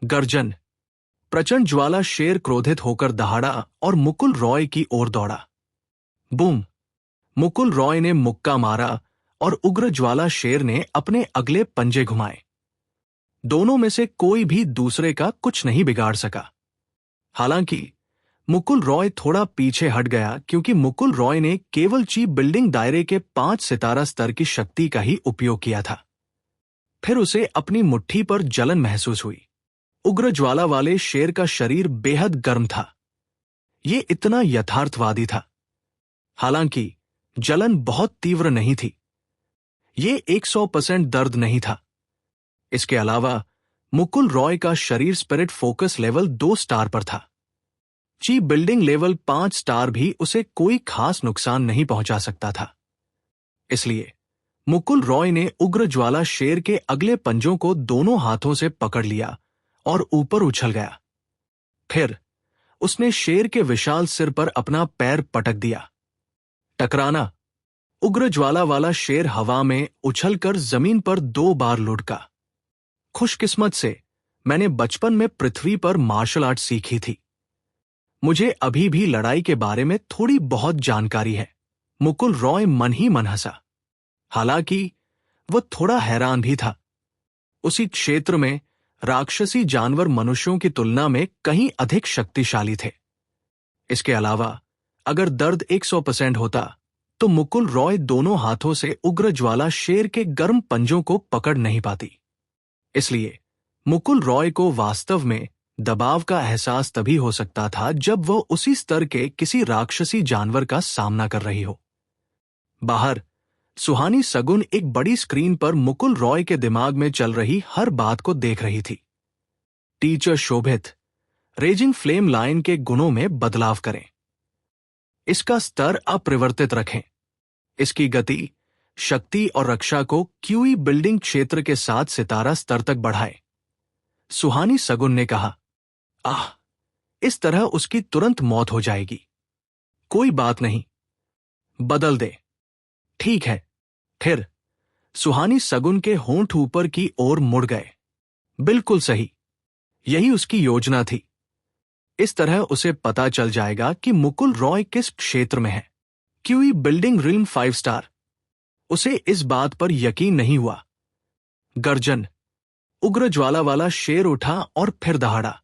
गर्जन। प्रचंड ज्वाला शेर क्रोधित होकर दहाड़ा और मुकुल रॉय की ओर दौड़ा। बूम! मुकुल रॉय ने मुक्का मारा और उग्र ज्वाला शेर ने अपने अगले पंजे घुमाए। दोनों में से कोई भी दूसरे का कुछ नहीं बिगाड़ सका। हालांकि मुकुल रॉय थोड़ा पीछे हट गया क्योंकि मुकुल रॉय ने केवल ची बिल्डिंग दायरे के 5 सितारा स्तर की शक्ति का ही उपयोग किया था। फिर उसे अपनी मुट्ठी पर जलन महसूस हुई। उग्र ज्वाला वाले शेर का शरीर बेहद गर्म था। ये इतना यथार्थवादी था। हालांकि जलन बहुत तीव्र नहीं थी। ये 100% दर्द नहीं था। इसके अलावा मुकुल रॉय का शरीर स्पिरिट फोकस लेवल 2 स्टार पर था। ची बिल्डिंग लेवल 5 स्टार भी उसे कोई खास नुकसान नहीं पहुंचा सकता था। इसलिए मुकुल रॉय ने उग्र ज्वाला शेर के अगले पंजों को दोनों हाथों से पकड़ लिया और ऊपर उछल गया। फिर उसने शेर के विशाल सिर पर अपना पैर पटक दिया। टकराना। उग्र ज्वाला वाला शेर हवा में उछलकर जमीन पर 2 बार लुढ़का। खुशकिस्मत से मैंने बचपन में पृथ्वी पर मार्शल आर्ट सीखी थी। मुझे अभी भी लड़ाई के बारे में थोड़ी बहुत जानकारी है। मुकुल रॉय मन ही मन हंसा। हालांकि वह थोड़ा हैरान भी था। उसी क्षेत्र में राक्षसी जानवर मनुष्यों की तुलना में कहीं अधिक शक्तिशाली थे। इसके अलावा अगर दर्द 100% होता तो मुकुल रॉय दोनों हाथों से उग्र ज्वाला शेर के गर्म पंजों को पकड़ नहीं पाती। इसलिए मुकुल रॉय को वास्तव में दबाव का एहसास तभी हो सकता था जब वह उसी स्तर के किसी राक्षसी जानवर का सामना कर रही हो। बाहर सुहानी सगुन एक बड़ी स्क्रीन पर मुकुल रॉय के दिमाग में चल रही हर बात को देख रही थी। टीचर शोभित, रेजिंग फ्लेम लाइन के गुणों में बदलाव करें। इसका स्तर अपरिवर्तित रखें। इसकी गति, शक्ति और रक्षा को क्यूई बिल्डिंग क्षेत्र के 7 सितारा स्तर तक बढ़ाए। सुहानी सगुन ने कहा। आह, इस तरह उसकी तुरंत मौत हो जाएगी। कोई बात नहीं, बदल दे। ठीक है। फिर सुहानी सगुन के होंठ ऊपर की ओर मुड़ गए। बिल्कुल सही, यही उसकी योजना थी। इस तरह उसे पता चल जाएगा कि मुकुल रॉय किस क्षेत्र में है। QE building realm 5 star. उसे इस बात पर यकीन नहीं हुआ। गर्जन। उग्र ज्वाला वाला शेर उठा और फिर दहाड़ा।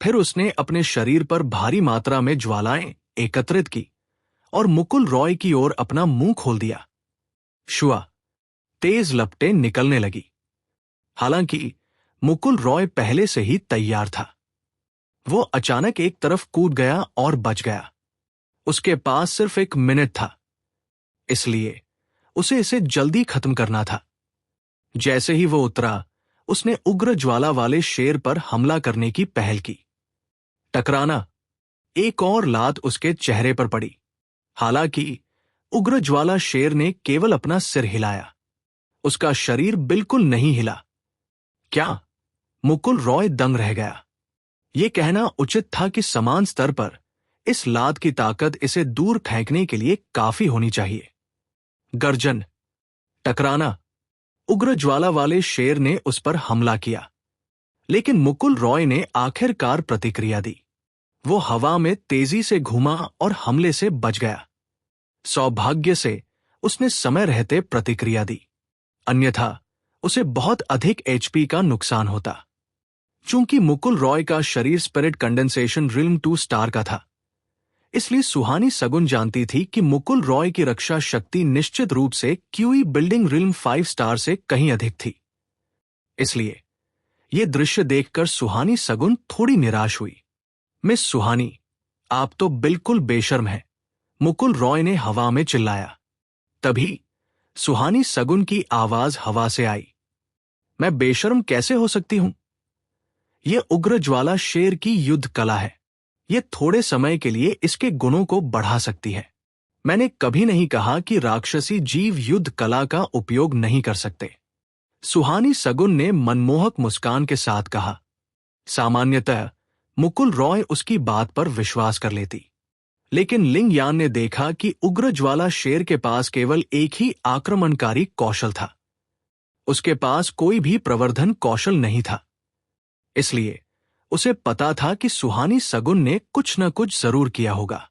फिर उसने अपने शरीर पर भारी मात्रा में ज्वालाएं एकत्रित की और मुकुल रॉय की ओर अपना मुंह खोल दिया। शुआ। तेज लपटें निकलने लगी। हालांकि मुकुल रॉय पहले से ही तैयार था। वो अचानक एक तरफ कूद गया और बच गया। उसके पास सिर्फ 1 मिनट था, इसलिए उसे इसे जल्दी खत्म करना था। जैसे ही वो उतरा, उसने उग्र ज्वाला वाले शेर पर हमला करने की पहल की। टकराना। एक और लात उसके चेहरे पर पड़ी। हालांकि उग्र ज्वाला शेर ने केवल अपना सिर हिलाया। उसका शरीर बिल्कुल नहीं हिला। क्या? मुकुल रॉय दंग रह गया। यह कहना उचित था कि समान स्तर पर इस लात की ताकत इसे दूर फेंकने के लिए काफी होनी चाहिए। गर्जन। टकराना। उग्र ज्वाला वाले शेर ने उस पर हमला किया, लेकिन मुकुल रॉय ने आखिरकार प्रतिक्रिया दी। वो हवा में तेजी से घूमा और हमले से बच गया। सौभाग्य से उसने समय रहते प्रतिक्रिया दी, अन्यथा उसे बहुत अधिक एचपी का नुकसान होता। चूंकि मुकुल रॉय का शरीर स्पिरिट कंडेंसेशन रिल्म 2 स्टार का था, इसलिए सुहानी सगुन जानती थी कि मुकुल रॉय की रक्षा शक्ति निश्चित रूप से क्यूई बिल्डिंग रिल्म 5 स्टार से कहीं अधिक थी। इसलिए यह दृश्य देखकर सुहानी सगुन थोड़ी निराश हुई। मिस सुहानी, आप तो बिल्कुल बेशर्म हैं, मुकुल रॉय ने हवा में चिल्लाया। तभी सुहानी सगुन की आवाज हवा से आई। मैं बेशर्म कैसे हो सकती हूं? यह उग्र ज्वाला शेर की युद्ध कला है। यह थोड़े समय के लिए इसके गुणों को बढ़ा सकती है। मैंने कभी नहीं कहा कि राक्षसी जीव युद्ध कला का उपयोग नहीं कर सकते। सुहानी सगुन ने मनमोहक मुस्कान के साथ कहा। सामान्यतः मुकुल रॉय उसकी बात पर विश्वास कर लेती, लेकिन लिंग यान ने देखा कि उग्र ज्वाला शेर के पास केवल एक ही आक्रमणकारी कौशल था। उसके पास कोई भी प्रवर्धन कौशल नहीं था। इसलिए उसे पता था कि सुहानी सगुन ने कुछ न कुछ जरूर किया होगा।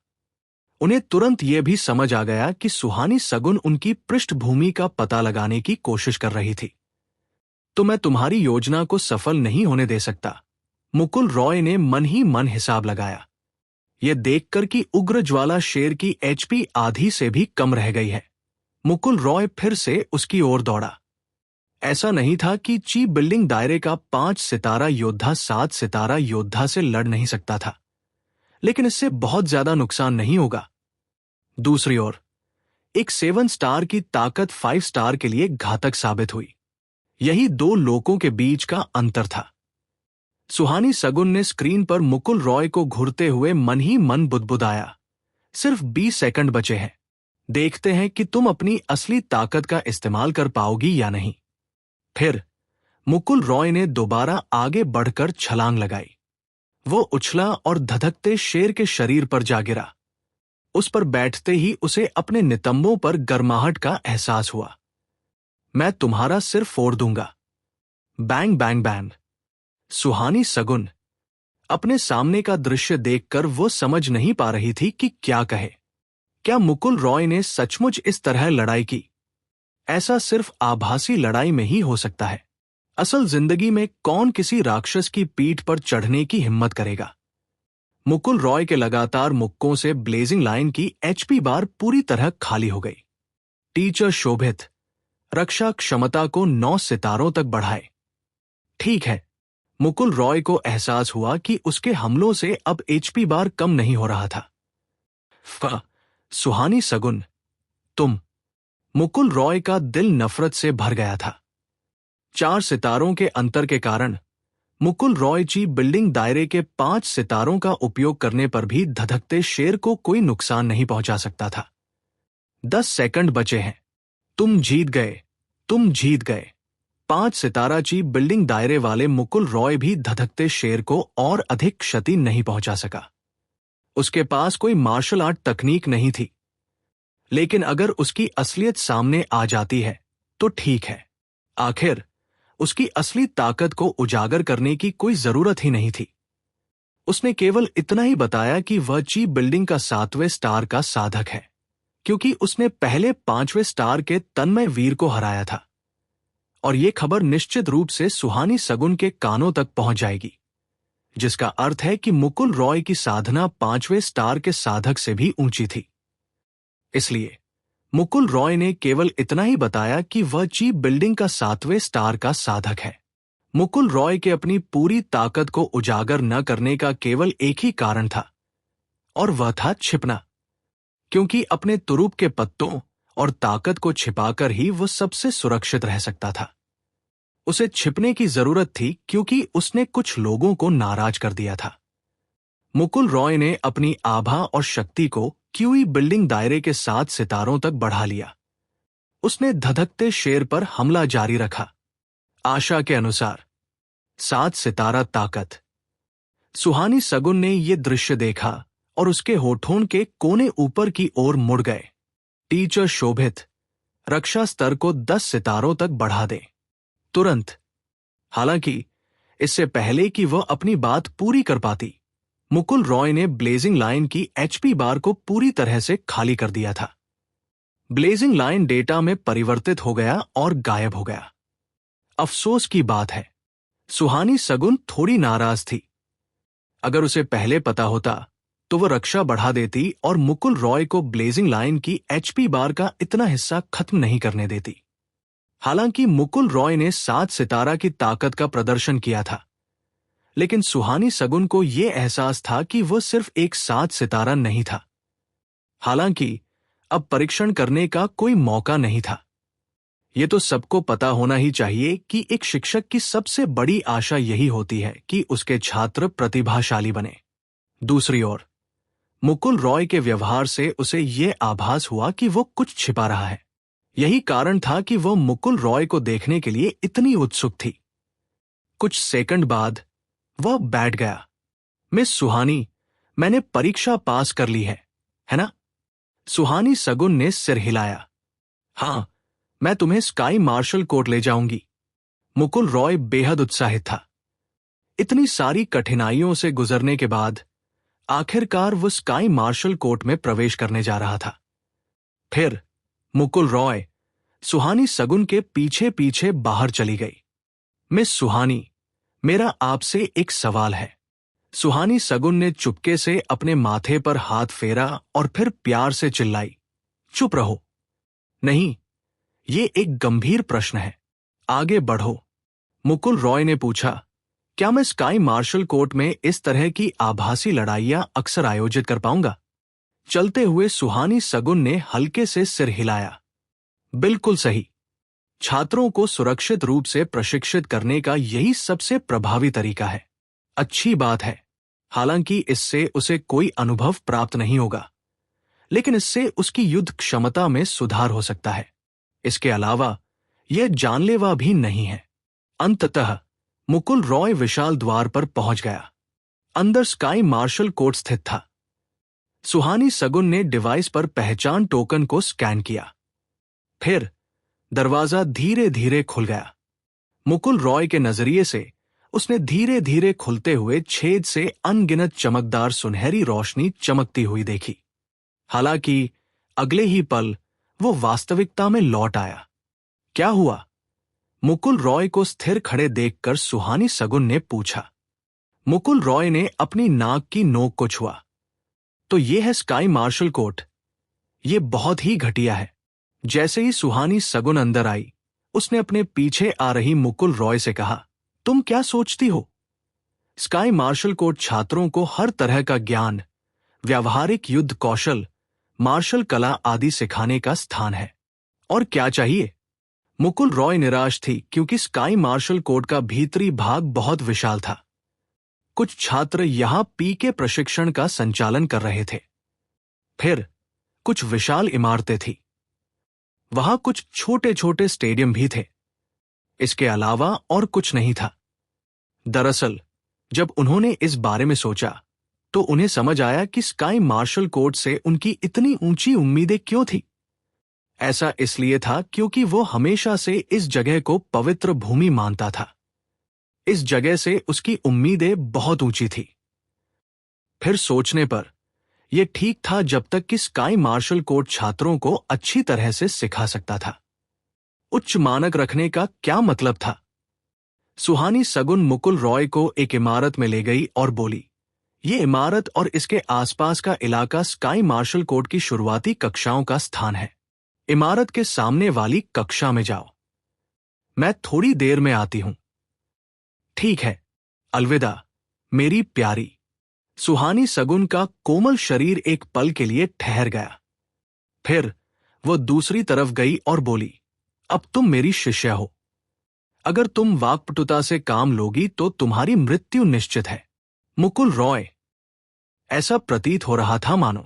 उन्हें तुरंत यह भी समझ आ गया कि सुहानी सगुन उनकी पृष्ठभूमि का पता लगाने की कोशिश कर रही थी। तो मैं तुम्हारी योजना को सफल नहीं होने दे सकता, मुकुल रॉय ने मन ही मन हिसाब लगाया। यह देखकर कि उग्र ज्वाला शेर की एचपी आधी से भी कम रह गई है, मुकुल रॉय फिर से उसकी ओर दौड़ा। ऐसा नहीं था कि ची बिल्डिंग दायरे का 5 सितारा योद्धा 7 सितारा योद्धा से लड़ नहीं सकता था, लेकिन इससे बहुत ज्यादा नुकसान नहीं होगा। दूसरी ओर एक 7 स्टार की ताकत 5 स्टार के लिए घातक साबित हुई। यही दो लोगों के बीच का अंतर था। सुहानी सगुन ने स्क्रीन पर मुकुल रॉय को घूरते हुए मन ही मन बुदबुदाया, सिर्फ 20 सेकंड बचे हैं, देखते हैं कि तुम अपनी असली ताकत का इस्तेमाल कर पाओगी या नहीं। फिर मुकुल रॉय ने दोबारा आगे बढ़कर छलांग लगाई। वो उछला और धधकते शेर के शरीर पर जा गिरा। उस पर बैठते ही उसे अपने नितंबों पर गर्माहट का एहसास हुआ। मैं तुम्हारा सिर फोड़ दूंगा। Bang bang bang. सुहानी सगुन अपने सामने का दृश्य देखकर वो समझ नहीं पा रही थी कि क्या कहे। क्या मुकुल रॉय ने सचमुच इस तरह लड़ाई की? ऐसा सिर्फ आभासी लड़ाई में ही हो सकता है। असल जिंदगी में कौन किसी राक्षस की पीठ पर चढ़ने की हिम्मत करेगा? मुकुल रॉय के लगातार मुक्कों से ब्लेजिंग लाइन की एचपी बार पूरी तरह खाली हो गई। टीचर शोभित, रक्षा क्षमता को 9 सितारों तक बढ़ाए। ठीक है, मुकुल रॉय को एहसास हुआ कि उसके हमलों से अब एचपी बार कम नहीं हो रहा था। सुहानी सगुन, तुम। मुकुल रॉय का दिल नफरत से भर गया था। 4 सितारों के अंतर के कारण मुकुल रॉय ची बिल्डिंग दायरे के 5 सितारों का उपयोग करने पर भी धधकते शेर को कोई नुकसान नहीं पहुंचा सकता था। 10 सेकंड बचे हैं। तुम जीत गए, तुम जीत गए। 5 सितारा ची बिल्डिंग दायरे वाले मुकुल रॉय भी धधकते शेर को और अधिक क्षति नहीं पहुंचा सका। उसके पास कोई मार्शल आर्ट तकनीक नहीं थी, लेकिन अगर उसकी असलियत सामने आ जाती है तो ठीक है। आखिर उसकी असली ताकत को उजागर करने की कोई जरूरत ही नहीं थी। उसने केवल इतना ही बताया कि वह ची बिल्डिंग का 7वें स्टार का साधक है, क्योंकि उसने पहले 5वें स्टार के तन्मय वीर को हराया था। और यह खबर निश्चित रूप से सुहानी सगुन के कानों तक पहुंच जाएगी, जिसका अर्थ है कि मुकुल रॉय की साधना 5वें स्टार के साधक से भी ऊंची थी। इसलिए मुकुल रॉय ने केवल इतना ही बताया कि वह ची बिल्डिंग का 7वें स्टार का साधक है। मुकुल रॉय के अपनी पूरी ताकत को उजागर न करने का केवल एक ही कारण था, और वह था छिपना, क्योंकि अपने तुरूप के पत्तों और ताकत को छिपाकर ही वह सबसे सुरक्षित रह सकता था। उसे छिपने की जरूरत थी क्योंकि उसने कुछ लोगों को नाराज कर दिया था। मुकुल रॉय ने अपनी आभा और शक्ति को क्यूई बिल्डिंग दायरे के 7 सितारों तक बढ़ा लिया। उसने धधकते शेर पर हमला जारी रखा। आशा के अनुसार 7 सितारा ताकत। सुहानी सगुन ने यह दृश्य देखा और उसके होठों के कोने ऊपर की ओर मुड़ गए। टीचर शोभित, रक्षा स्तर को 10 सितारों तक बढ़ा दे, तुरंत। हालांकि इससे पहले कि वह अपनी बात पूरी कर पाती, मुकुल रॉय ने ब्लेजिंग लाइन की एचपी बार को पूरी तरह से खाली कर दिया था। ब्लेजिंग लाइन डेटा में परिवर्तित हो गया और गायब हो गया। अफसोस की बात है, सुहानी सगुन थोड़ी नाराज थी। अगर उसे पहले पता होता तो वह रक्षा बढ़ा देती और मुकुल रॉय को ब्लेजिंग लाइन की एचपी बार का इतना हिस्सा खत्म नहीं करने देती। हालांकि मुकुल रॉय ने 7 सितारा की ताकत का प्रदर्शन किया था, लेकिन सुहानी सगुन को यह एहसास था कि वह सिर्फ एक 7 सितारा नहीं था। हालांकि अब परीक्षण करने का कोई मौका नहीं था। यह तो सबको पता होना ही चाहिए कि एक शिक्षक की सबसे बड़ी आशा यही होती है कि उसके छात्र प्रतिभाशाली बने। दूसरी ओर मुकुल रॉय के व्यवहार से उसे यह आभास हुआ कि वो कुछ छिपा रहा है। यही कारण था कि वह मुकुल रॉय को देखने के लिए इतनी उत्सुक थी। कुछ सेकंड बाद वह बैठ गया। मिस सुहानी, मैंने परीक्षा पास कर ली है ना? सुहानी सगुन ने सिर हिलाया। हाँ, मैं तुम्हें स्काई मार्शल कोर्ट ले जाऊंगी। मुकुल रॉय बेहद उत्साहित था। इतनी सारी कठिनाइयों से गुजरने के बाद आखिरकार वो स्काई मार्शल कोर्ट में प्रवेश करने जा रहा था। फिर मुकुल रॉय सुहानी सगुन के पीछे पीछे बाहर चली गई। मिस सुहानी, मेरा आपसे एक सवाल है। सुहानी सगुन ने चुपके से अपने माथे पर हाथ फेरा और फिर प्यार से चिल्लाई, चुप रहो। नहीं, ये एक गंभीर प्रश्न है, आगे बढ़ो। मुकुल रॉय ने पूछा, क्या मैं स्काई मार्शल कोर्ट में इस तरह की आभासी लड़ाइयां अक्सर आयोजित कर पाऊंगा? चलते हुए सुहानी सगुन ने हल्के से सिर हिलाया। बिल्कुल सही। छात्रों को सुरक्षित रूप से प्रशिक्षित करने का यही सबसे प्रभावी तरीका है। अच्छी बात है। हालांकि इससे उसे कोई अनुभव प्राप्त नहीं होगा, लेकिन इससे उसकी युद्ध क्षमता में सुधार हो सकता है। इसके अलावा यह जानलेवा भी नहीं है। अंततः मुकुल रॉय विशाल द्वार पर पहुंच गया। अंदर स्काई मार्शल कोर्ट स्थित था। सुहानी सगुन ने डिवाइस पर पहचान टोकन को स्कैन किया। फिर दरवाजा धीरे धीरे खुल गया। मुकुल रॉय के नजरिए से उसने धीरे धीरे खुलते हुए छेद से अनगिनत चमकदार सुनहरी रोशनी चमकती हुई देखी। हालांकि अगले ही पल वो वास्तविकता में लौट आया। क्या हुआ? मुकुल रॉय को स्थिर खड़े देखकर सुहानी सगुन ने पूछा। मुकुल रॉय ने अपनी नाक की नोक को छुआ। तो ये है स्काई मार्शल कोर्ट। ये बहुत ही घटिया है। जैसे ही सुहानी सगुन अंदर आई, उसने अपने पीछे आ रही मुकुल रॉय से कहा, तुम क्या सोचती हो? स्काई मार्शल कोर्ट छात्रों को हर तरह का ज्ञान, व्यावहारिक युद्ध कौशल, मार्शल कला आदि सिखाने का स्थान है। और क्या चाहिए? मुकुल रॉय निराश थी क्योंकि स्काई मार्शल कोर्ट का भीतरी भाग बहुत विशाल था। कुछ छात्र यहां पीके प्रशिक्षण का संचालन कर रहे थे। फिर कुछ विशाल इमारतें थी। वहां कुछ छोटे छोटे स्टेडियम भी थे। इसके अलावा और कुछ नहीं था। दरअसल जब उन्होंने इस बारे में सोचा तो उन्हें समझ आया कि स्काई मार्शल कोर्ट से उनकी इतनी ऊंची उम्मीदें क्यों थी। ऐसा इसलिए था क्योंकि वो हमेशा से इस जगह को पवित्र भूमि मानता था। इस जगह से उसकी उम्मीदें बहुत ऊंची थी। फिर सोचने पर यह ठीक था जब तक कि स्काई मार्शल कोर्ट छात्रों को अच्छी तरह से सिखा सकता था। उच्च मानक रखने का क्या मतलब था? सुहानी सगुन मुकुल रॉय को एक इमारत में ले गई और बोली, यह इमारत और इसके आसपास का इलाका स्काई मार्शल कोर्ट की शुरुआती कक्षाओं का स्थान है। इमारत के सामने वाली कक्षा में जाओ। मैं थोड़ी देर में आती हूं। ठीक है, अलविदा मेरी प्यारी। सुहानी सगुन का कोमल शरीर एक पल के लिए ठहर गया। फिर वो दूसरी तरफ गई और बोली, अब तुम मेरी शिष्या हो। अगर तुम वाक्पटुता से काम लोगी तो तुम्हारी मृत्यु निश्चित है। मुकुल रॉय, ऐसा प्रतीत हो रहा था मानो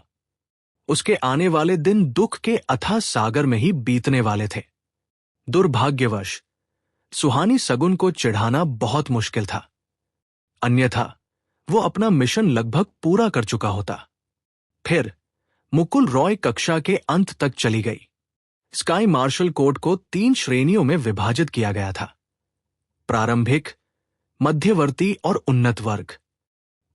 उसके आने वाले दिन दुख के अथाह सागर में ही बीतने वाले थे। दुर्भाग्यवश सुहानी सगुन को चिढ़ाना बहुत मुश्किल था, अन्यथा वो अपना मिशन लगभग पूरा कर चुका होता। फिर मुकुल रॉय कक्षा के अंत तक चली गई। स्काई मार्शल कोर्ट को 3 श्रेणियों में विभाजित किया गया था, प्रारंभिक, मध्यवर्ती और उन्नत वर्ग।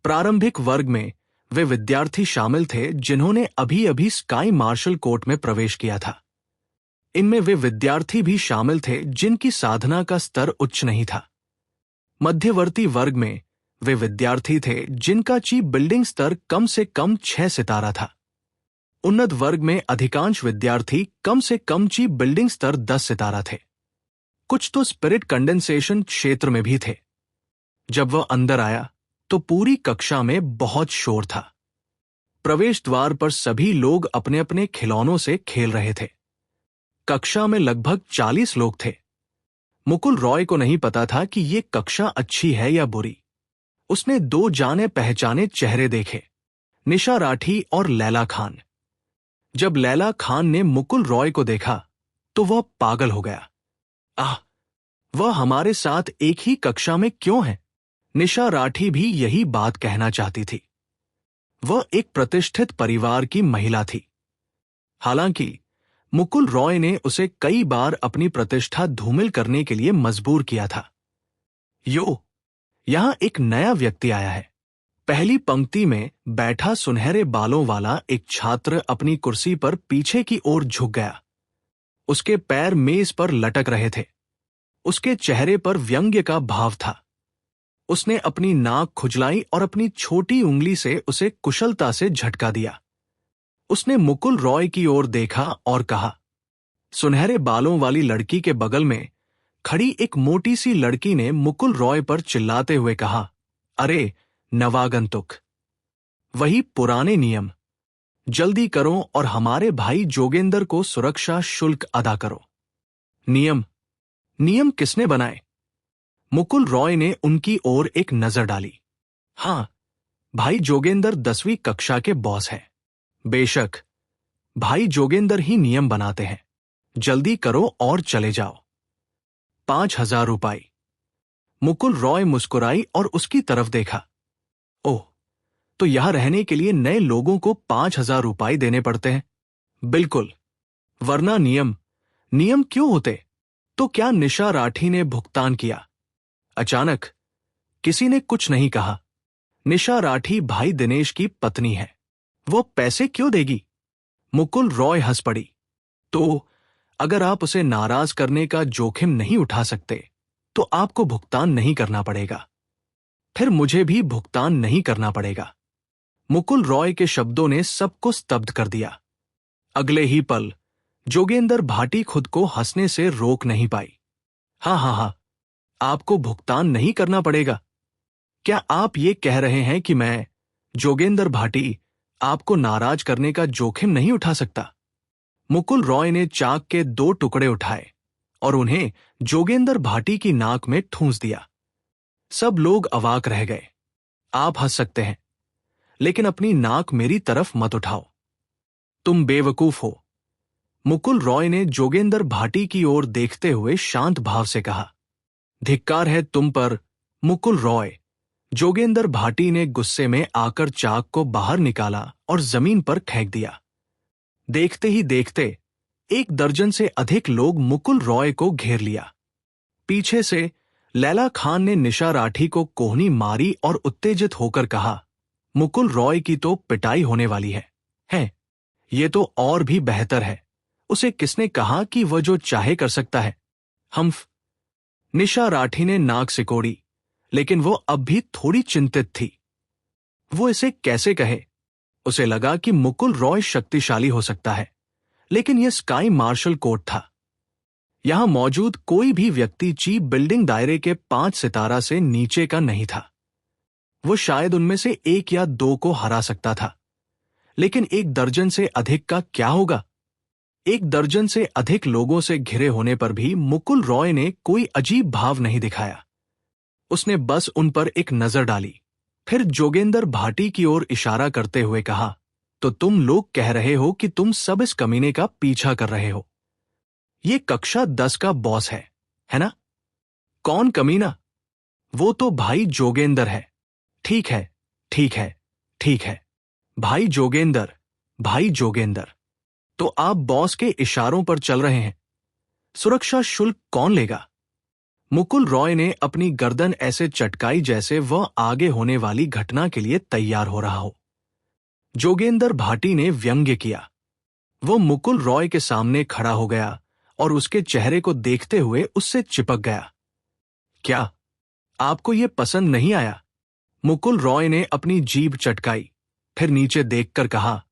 प्रारंभिक वर्ग में वे विद्यार्थी शामिल थे जिन्होंने अभी अभी स्काई मार्शल कोर्ट में प्रवेश किया था। इनमें वे विद्यार्थी भी शामिल थे जिनकी साधना का स्तर उच्च नहीं था। मध्यवर्ती वर्ग में वे विद्यार्थी थे जिनका ची बिल्डिंग स्तर कम से कम 6 सितारा था। उन्नत वर्ग में अधिकांश विद्यार्थी कम से कम ची बिल्डिंग स्तर 10 सितारा थे। कुछ तो स्पिरिट कंडेंसेशन क्षेत्र में भी थे। जब वह अंदर आया तो पूरी कक्षा में बहुत शोर था। प्रवेश द्वार पर सभी लोग अपने अपने खिलौनों से खेल रहे थे। कक्षा में लगभग 40 लोग थे। मुकुल रॉय को नहीं पता था कि ये कक्षा अच्छी है या बुरी। उसने 2 जाने पहचाने चेहरे देखे, निशा राठी और लैला खान। जब लैला खान ने मुकुल रॉय को देखा तो वह पागल हो गया। आह, वह हमारे साथ एक ही कक्षा में क्यों है? निशा राठी भी यही बात कहना चाहती थी। वह एक प्रतिष्ठित परिवार की महिला थी। हालांकि मुकुल रॉय ने उसे कई बार अपनी प्रतिष्ठा धूमिल करने के लिए मजबूर किया था। यहाँ एक नया व्यक्ति आया है। पहली पंक्ति में बैठा सुनहरे बालों वाला एक छात्र अपनी कुर्सी पर पीछे की ओर झुक गया। उसके पैर मेज पर लटक रहे थे। उसके चेहरे पर व्यंग्य का भाव था। उसने अपनी नाक खुजलाई और अपनी छोटी उंगली से उसे कुशलता से झटका दिया। उसने मुकुल रॉय की ओर देखा और कहा। सुनहरे बालों वाली लड़की के बगल में खड़ी एक मोटी सी लड़की ने मुकुल रॉय पर चिल्लाते हुए कहा, अरे नवागंतुक, वही पुराने नियम, जल्दी करो और हमारे भाई जोगेंद्र को सुरक्षा शुल्क अदा करो। नियम? नियम किसने बनाए? मुकुल रॉय ने उनकी ओर एक नजर डाली। हां, भाई जोगेंद्र 10वीं कक्षा के बॉस हैं। बेशक, भाई जोगेंद्र ही नियम बनाते हैं। जल्दी करो और चले जाओ। 5,000 रुपये। मुकुल रॉय मुस्कुराई और उसकी तरफ देखा। ओह, तो यहां रहने के लिए नए लोगों को 5,000 रुपये देने पड़ते हैं? बिल्कुल, वरना नियम नियम क्यों होते? तो क्या निशा राठी ने भुगतान किया? अचानक किसी ने कुछ नहीं कहा। निशा राठी भाई दिनेश की पत्नी है, वो पैसे क्यों देगी? मुकुल रॉय हंस पड़ी। तो अगर आप उसे नाराज करने का जोखिम नहीं उठा सकते तो आपको भुगतान नहीं करना पड़ेगा। फिर मुझे भी भुगतान नहीं करना पड़ेगा। मुकुल रॉय के शब्दों ने सबको स्तब्ध कर दिया। अगले ही पल जोगेंद्र भाटी खुद को हंसने से रोक नहीं पाई। हाँ, आपको भुगतान नहीं करना पड़ेगा? क्या आप ये कह रहे हैं कि मैं, जोगेंद्र भाटी, आपको नाराज करने का जोखिम नहीं उठा सकता? मुकुल रॉय ने चाक के 2 टुकड़े उठाए और उन्हें जोगेंद्र भाटी की नाक में ठूंस दिया। सब लोग अवाक रह गए। आप हंस सकते हैं, लेकिन अपनी नाक मेरी तरफ मत उठाओ। तुम बेवकूफ हो। मुकुल रॉय ने जोगेंद्र भाटी की ओर देखते हुए शांत भाव से कहा। धिक्कार है तुम पर, मुकुल रॉय। जोगेंद्र भाटी ने गुस्से में आकर चाक को बाहर निकाला और जमीन पर फेंक दिया। देखते ही देखते 1 दर्जन से अधिक लोग मुकुल रॉय को घेर लिया। पीछे से लैला खान ने निशा राठी को कोहनी मारी और उत्तेजित होकर कहा, मुकुल रॉय की तो पिटाई होने वाली है? ये तो और भी बेहतर है। उसे किसने कहा कि वह जो चाहे कर सकता है? निशा राठी ने नाक सिकोड़ी, लेकिन वो अब भी थोड़ी चिंतित थी। वो इसे कैसे कहे? उसे लगा कि मुकुल रॉय शक्तिशाली हो सकता है, लेकिन यह स्काई मार्शल कोर्ट था। यहां मौजूद कोई भी व्यक्ति चीफ बिल्डिंग दायरे के 5 सितारा से नीचे का नहीं था। वो शायद उनमें से 1 या 2 को हरा सकता था, लेकिन 1 दर्जन से अधिक का क्या होगा? 1 दर्जन से अधिक लोगों से घिरे होने पर भी मुकुल रॉय ने कोई अजीब भाव नहीं दिखाया। उसने बस उन पर एक नजर डाली, फिर जोगेंद्र भाटी की ओर इशारा करते हुए कहा, तो तुम लोग कह रहे हो कि तुम सब इस कमीने का पीछा कर रहे हो? ये कक्षा 10 का बॉस है ना? कौन कमीना? वो तो भाई जोगेंद्र है। ठीक है, भाई जोगेंद्र। तो आप बॉस के इशारों पर चल रहे हैं। सुरक्षा शुल्क कौन लेगा? मुकुल रॉय ने अपनी गर्दन ऐसे चटकाई जैसे वह आगे होने वाली घटना के लिए तैयार हो रहा हो। जोगेंद्र भाटी ने व्यंग्य किया। वो मुकुल रॉय के सामने खड़ा हो गया और उसके चेहरे को देखते हुए उससे चिपक गया। क्या आपको ये पसंद नहीं आया? मुकुल रॉय ने अपनी जीभ चटकाई, फिर नीचे देखकर कहा,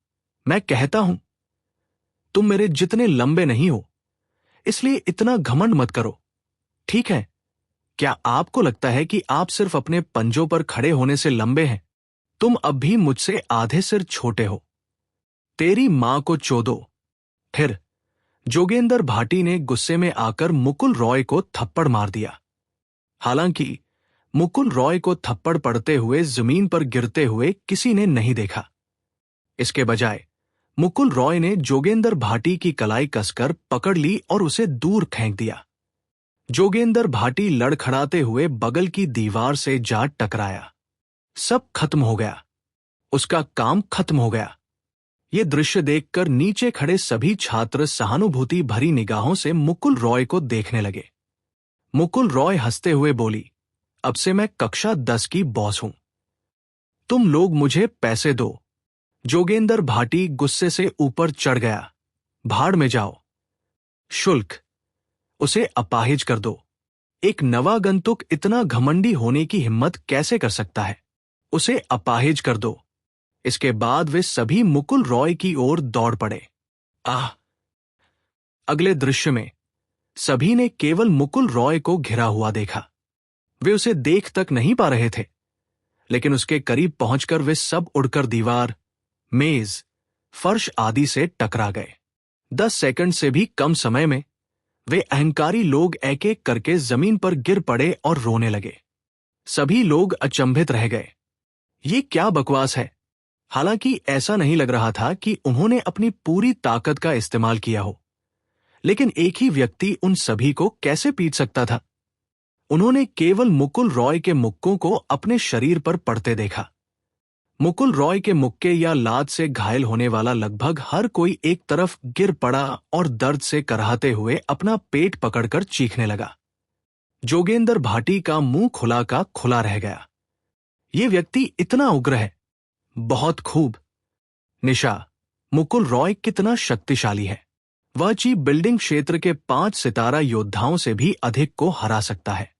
मैं कहता हूं, तुम मेरे जितने लंबे नहीं हो, इसलिए इतना घमंड मत करो। ठीक है, क्या आपको लगता है कि आप सिर्फ अपने पंजों पर खड़े होने से लंबे हैं? तुम अब भी मुझसे आधे सिर छोटे हो। तेरी मां को चोदो। फिर जोगेंद्र भाटी ने गुस्से में आकर मुकुल रॉय को थप्पड़ मार दिया। हालांकि मुकुल रॉय को थप्पड़ पड़ते हुए जमीन पर गिरते हुए किसी ने नहीं देखा। इसके बजाय मुकुल रॉय ने जोगेंद्र भाटी की कलाई कसकर पकड़ ली और उसे दूर फेंक दिया। जोगेंद्र भाटी लड़खड़ाते हुए बगल की दीवार से जा टकराया। सब खत्म हो गया। उसका काम खत्म हो गया। ये दृश्य देखकर नीचे खड़े सभी छात्र सहानुभूति भरी निगाहों से मुकुल रॉय को देखने लगे। मुकुल रॉय हंसते हुए बोली, अब से मैं कक्षा 10 की बॉस हूं। तुम लोग मुझे पैसे दो। जोगेंद्र भाटी गुस्से से ऊपर चढ़ गया। भाड़ में जाओ। शुल्क, उसे अपाहिज कर दो। एक नवागंतुक इतना घमंडी होने की हिम्मत कैसे कर सकता है? उसे अपाहिज कर दो। इसके बाद वे सभी मुकुल रॉय की ओर दौड़ पड़े। आह! अगले दृश्य में सभी ने केवल मुकुल रॉय को घिरा हुआ देखा। वे उसे देख तक नहीं पा रहे थे, लेकिन उसके करीब पहुंचकर वे सब उड़कर दीवार, मेज, फर्श आदि से टकरा गए। 10 सेकंड से भी कम समय में वे अहंकारी लोग एक एक करके जमीन पर गिर पड़े और रोने लगे। सभी लोग अचंभित रह गए। ये क्या बकवास है? हालांकि ऐसा नहीं लग रहा था कि उन्होंने अपनी पूरी ताकत का इस्तेमाल किया हो, लेकिन एक ही व्यक्ति उन सभी को कैसे पीट सकता था? उन्होंने केवल मुकुल रॉय के मुक्कों को अपने शरीर पर पड़ते देखा। मुकुल रॉय के मुक्के या लात से घायल होने वाला लगभग हर कोई एक तरफ गिर पड़ा और दर्द से कराहते हुए अपना पेट पकड़कर चीखने लगा। जोगेंद्र भाटी का मुंह खुला का खुला रह गया। ये व्यक्ति इतना उग्र है। बहुत खूब। निशा, मुकुल रॉय कितना शक्तिशाली है। वह ची बिल्डिंग क्षेत्र के 5 सितारा योद्धाओं से भी अधिक को हरा सकता है।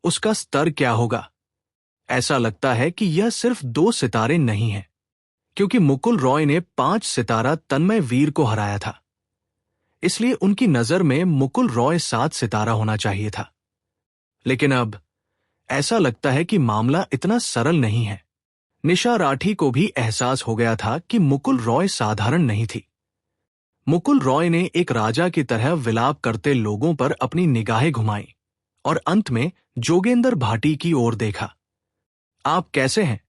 उसका स्तर क्या होगा? ऐसा लगता है कि यह सिर्फ 2 सितारे नहीं है, क्योंकि मुकुल रॉय ने 5 सितारा तन्मय वीर को हराया था। इसलिए उनकी नजर में मुकुल रॉय 7 सितारा होना चाहिए था। लेकिन अब ऐसा लगता है कि मामला इतना सरल नहीं है। निशा राठी को भी एहसास हो गया था कि मुकुल रॉय साधारण नहीं थी। मुकुल रॉय ने एक राजा की तरह विलाप करते लोगों पर अपनी निगाहें घुमाई और अंत में जोगेंद्र भाटी की ओर देखा। आप कैसे हैं?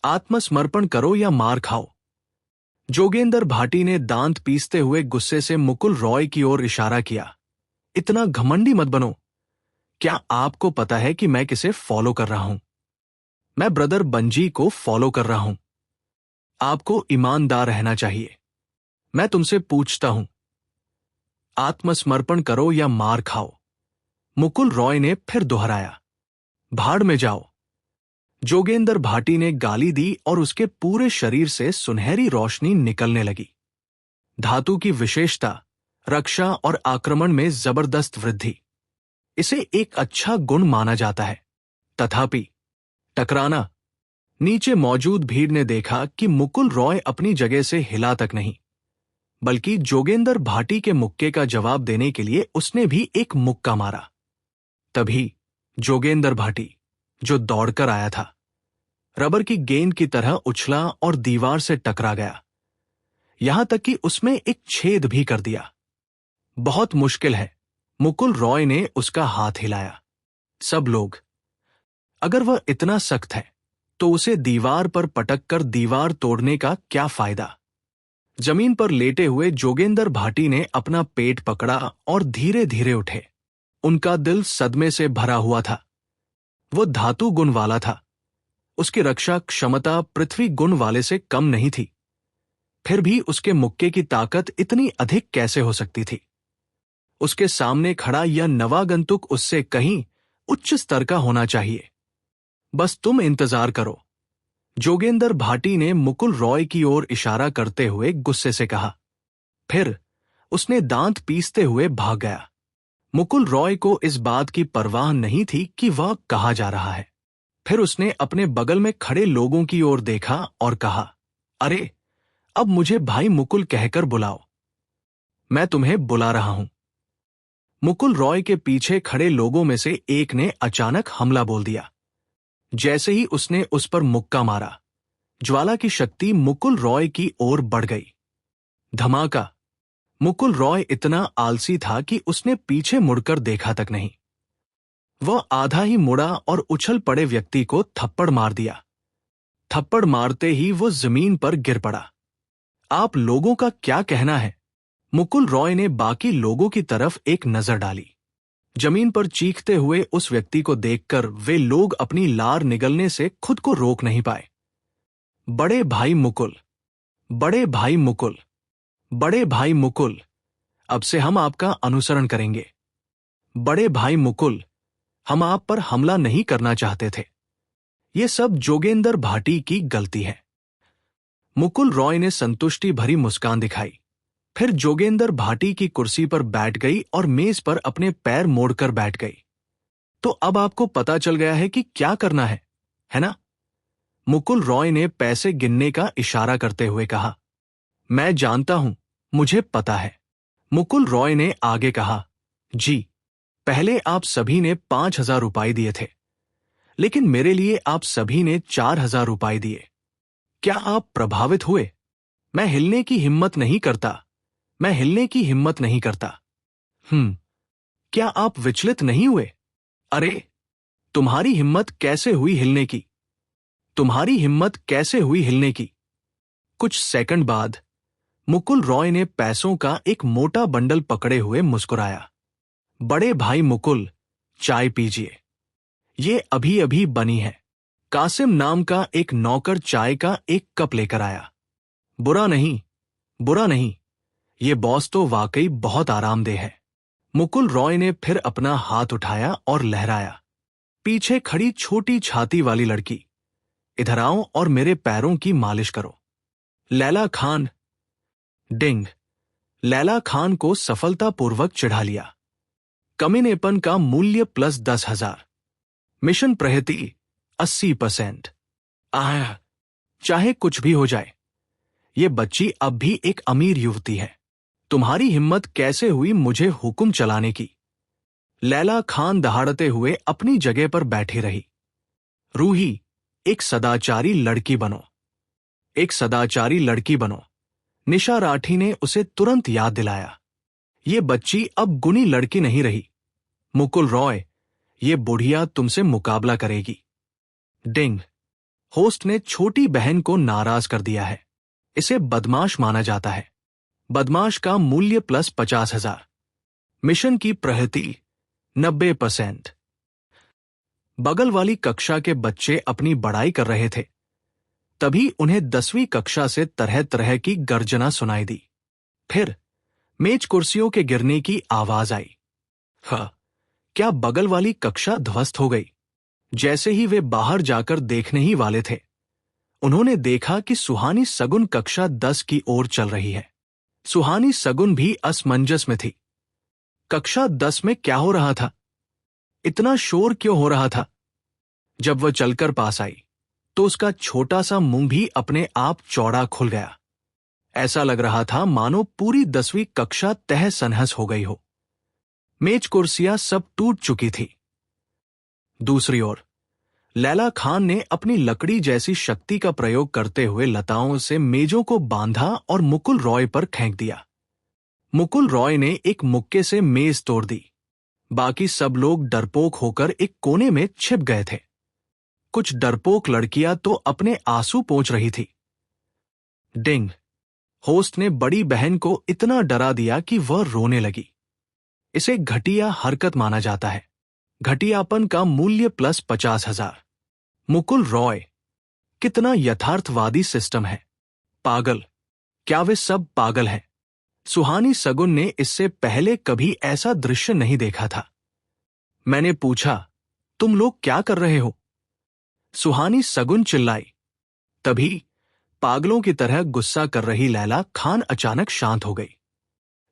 आत्मसमर्पण करो या मार खाओ। जोगेंद्र भाटी ने दांत पीसते हुए गुस्से से मुकुल रॉय की ओर इशारा किया। इतना घमंडी मत बनो। क्या आपको पता है कि मैं किसे फॉलो कर रहा हूं? मैं ब्रदर बंजी को फॉलो कर रहा हूं। आपको ईमानदार रहना चाहिए। मैं तुमसे पूछता हूं, आत्मसमर्पण करो या मार खाओ। मुकुल रॉय ने फिर दोहराया। भाड़ में जाओ। जोगेंद्र भाटी ने गाली दी और उसके पूरे शरीर से सुनहरी रोशनी निकलने लगी। धातु की विशेषता, रक्षा और आक्रमण में जबरदस्त वृद्धि, इसे एक अच्छा गुण माना जाता है। तथापि टकराना। नीचे मौजूद भीड़ ने देखा कि मुकुल रॉय अपनी जगह से हिला तक नहीं, बल्कि जोगेंद्र भाटी के मुक्के का जवाब देने के लिए उसने भी एक मुक्का मारा। तभी जोगेंद्र भाटी, जो दौड़कर आया था, रबर की गेंद की तरह उछला और दीवार से टकरा गया। यहां तक कि उसमें एक छेद भी कर दिया। बहुत मुश्किल है। मुकुल रॉय ने उसका हाथ हिलाया। सब लोग, अगर वह इतना सख्त है तो उसे दीवार पर पटककर दीवार तोड़ने का क्या फायदा? जमीन पर लेटे हुए जोगेंद्र भाटी ने अपना पेट पकड़ा और धीरे धीरे उठे। उनका दिल सदमे से भरा हुआ था। वो धातु गुण वाला था। उसकी रक्षा क्षमता पृथ्वी गुण वाले से कम नहीं थी। फिर भी उसके मुक्के की ताकत इतनी अधिक कैसे हो सकती थी? उसके सामने खड़ा यह नवागंतुक उससे कहीं उच्च स्तर का होना चाहिए। बस तुम इंतजार करो। जोगेंद्र भाटी ने मुकुल रॉय की ओर इशारा करते हुए गुस्से से कहा। फिर उसने दांत पीसते हुए भाग गया। मुकुल रॉय को इस बात की परवाह नहीं थी कि वह कहाँ जा रहा है। फिर उसने अपने बगल में खड़े लोगों की ओर देखा और कहा, अरे, अब मुझे भाई मुकुल कहकर बुलाओ। मैं तुम्हें बुला रहा हूं। मुकुल रॉय के पीछे खड़े लोगों में से एक ने अचानक हमला बोल दिया। जैसे ही उसने उस पर मुक्का मारा, ज्वाला की शक्ति मुकुल रॉय की ओर बढ़ गई। धमाका। मुकुल रॉय इतना आलसी था कि उसने पीछे मुड़कर देखा तक नहीं। वह आधा ही मुड़ा और उछल पड़े व्यक्ति को थप्पड़ मार दिया। थप्पड़ मारते ही वो जमीन पर गिर पड़ा। आप लोगों का क्या कहना है? मुकुल रॉय ने बाकी लोगों की तरफ एक नजर डाली। जमीन पर चीखते हुए उस व्यक्ति को देखकर वे लोग अपनी लार निगलने से खुद को रोक नहीं पाए। बड़े भाई मुकुल, बड़े भाई मुकुल, बड़े भाई मुकुल, अब से हम आपका अनुसरण करेंगे। बड़े भाई मुकुल, हम आप पर हमला नहीं करना चाहते थे। ये सब जोगेंद्र भाटी की गलती है। मुकुल रॉय ने संतुष्टि भरी मुस्कान दिखाई। फिर जोगेंद्र भाटी की कुर्सी पर बैठ गई और मेज पर अपने पैर मोड़कर बैठ गई। तो अब आपको पता चल गया है कि क्या करना है ना? मुकुल रॉय ने पैसे गिनने का इशारा करते हुए कहा। मैं जानता हूं, मुझे पता है। मुकुल रॉय ने आगे कहा, जी, पहले आप सभी ने 5,000 रुपए दिए थे, लेकिन मेरे लिए आप सभी ने 4,000 रुपए दिए। क्या आप प्रभावित हुए? मैं हिलने की हिम्मत नहीं करता। मैं हिलने की हिम्मत नहीं करता। क्या आप विचलित नहीं हुए? अरे, तुम्हारी हिम्मत कैसे हुई हिलने की? तुम्हारी हिम्मत कैसे हुई हिलने की? कुछ सेकंड बाद मुकुल रॉय ने पैसों का एक मोटा बंडल पकड़े हुए मुस्कुराया। बड़े भाई मुकुल, चाय पीजिए। ये अभी अभी बनी है। कासिम नाम का एक नौकर चाय का एक कप लेकर आया। बुरा नहीं, बुरा नहीं, ये बॉस तो वाकई बहुत आरामदेह है। मुकुल रॉय ने फिर अपना हाथ उठाया और लहराया। पीछे खड़ी छोटी छाती वाली लड़की, इधर आओ और मेरे पैरों की मालिश करो। लैला खान। डिंग। लैला खान को सफलतापूर्वक चढ़ा लिया। कमीनेपन का मूल्य प्लस 10,000। मिशन प्रगति 80%। आह, चाहे कुछ भी हो जाए, ये बच्ची अब भी एक अमीर युवती है। तुम्हारी हिम्मत कैसे हुई मुझे हुक्म चलाने की? लैला खान दहाड़ते हुए अपनी जगह पर बैठी रही। रूही, एक सदाचारी लड़की बनो। एक सदाचारी लड़की बनो। निशा राठी ने उसे तुरंत याद दिलाया। ये बच्ची अब गुणी लड़की नहीं रही। मुकुल रॉय, ये बुढ़िया तुमसे मुकाबला करेगी। डिंग। होस्ट ने छोटी बहन को नाराज कर दिया है। इसे बदमाश माना जाता है। बदमाश का मूल्य प्लस 50,000। मिशन की प्रगति 90%। बगल वाली कक्षा के बच्चे अपनी बड़ाई कर रहे थे। तभी उन्हें 10वीं कक्षा से तरह तरह की गर्जना सुनाई दी। फिर मेज कुर्सियों के गिरने की आवाज आई। क्या बगल वाली कक्षा ध्वस्त हो गई? जैसे ही वे बाहर जाकर देखने ही वाले थे, उन्होंने देखा कि सुहानी सगुन कक्षा 10 की ओर चल रही है। सुहानी सगुन भी असमंजस में थी। कक्षा 10 में क्या हो रहा था? इतना शोर क्यों हो रहा था? जब वह चलकर पास आई, तो उसका छोटा सा मुंह भी अपने आप चौड़ा खुल गया। ऐसा लग रहा था मानो पूरी 10वीं कक्षा तहस नहस हो गई हो। मेज कुर्सियां सब टूट चुकी थी। दूसरी ओर लैला खान ने अपनी लकड़ी जैसी शक्ति का प्रयोग करते हुए लताओं से मेजों को बांधा और मुकुल रॉय पर फेंक दिया। मुकुल रॉय ने एक मुक्के से मेज तोड़ दी। बाकी सब लोग डरपोक होकर एक कोने में छिप गए थे। कुछ डरपोक लड़कियां तो अपने आंसू पोंछ रही थी। डिंग। होस्ट ने बड़ी बहन को इतना डरा दिया कि वह रोने लगी। इसे घटिया हरकत माना जाता है। घटियापन का मूल्य प्लस 50,000। मुकुल रॉय, कितना यथार्थवादी सिस्टम है। पागल, क्या वे सब पागल हैं? सुहानी सगुन ने इससे पहले कभी ऐसा दृश्य नहीं देखा था। मैंने पूछा, तुम लोग क्या कर रहे हो? सुहानी सगुन चिल्लाई। तभी पागलों की तरह गुस्सा कर रही लैला खान अचानक शांत हो गई।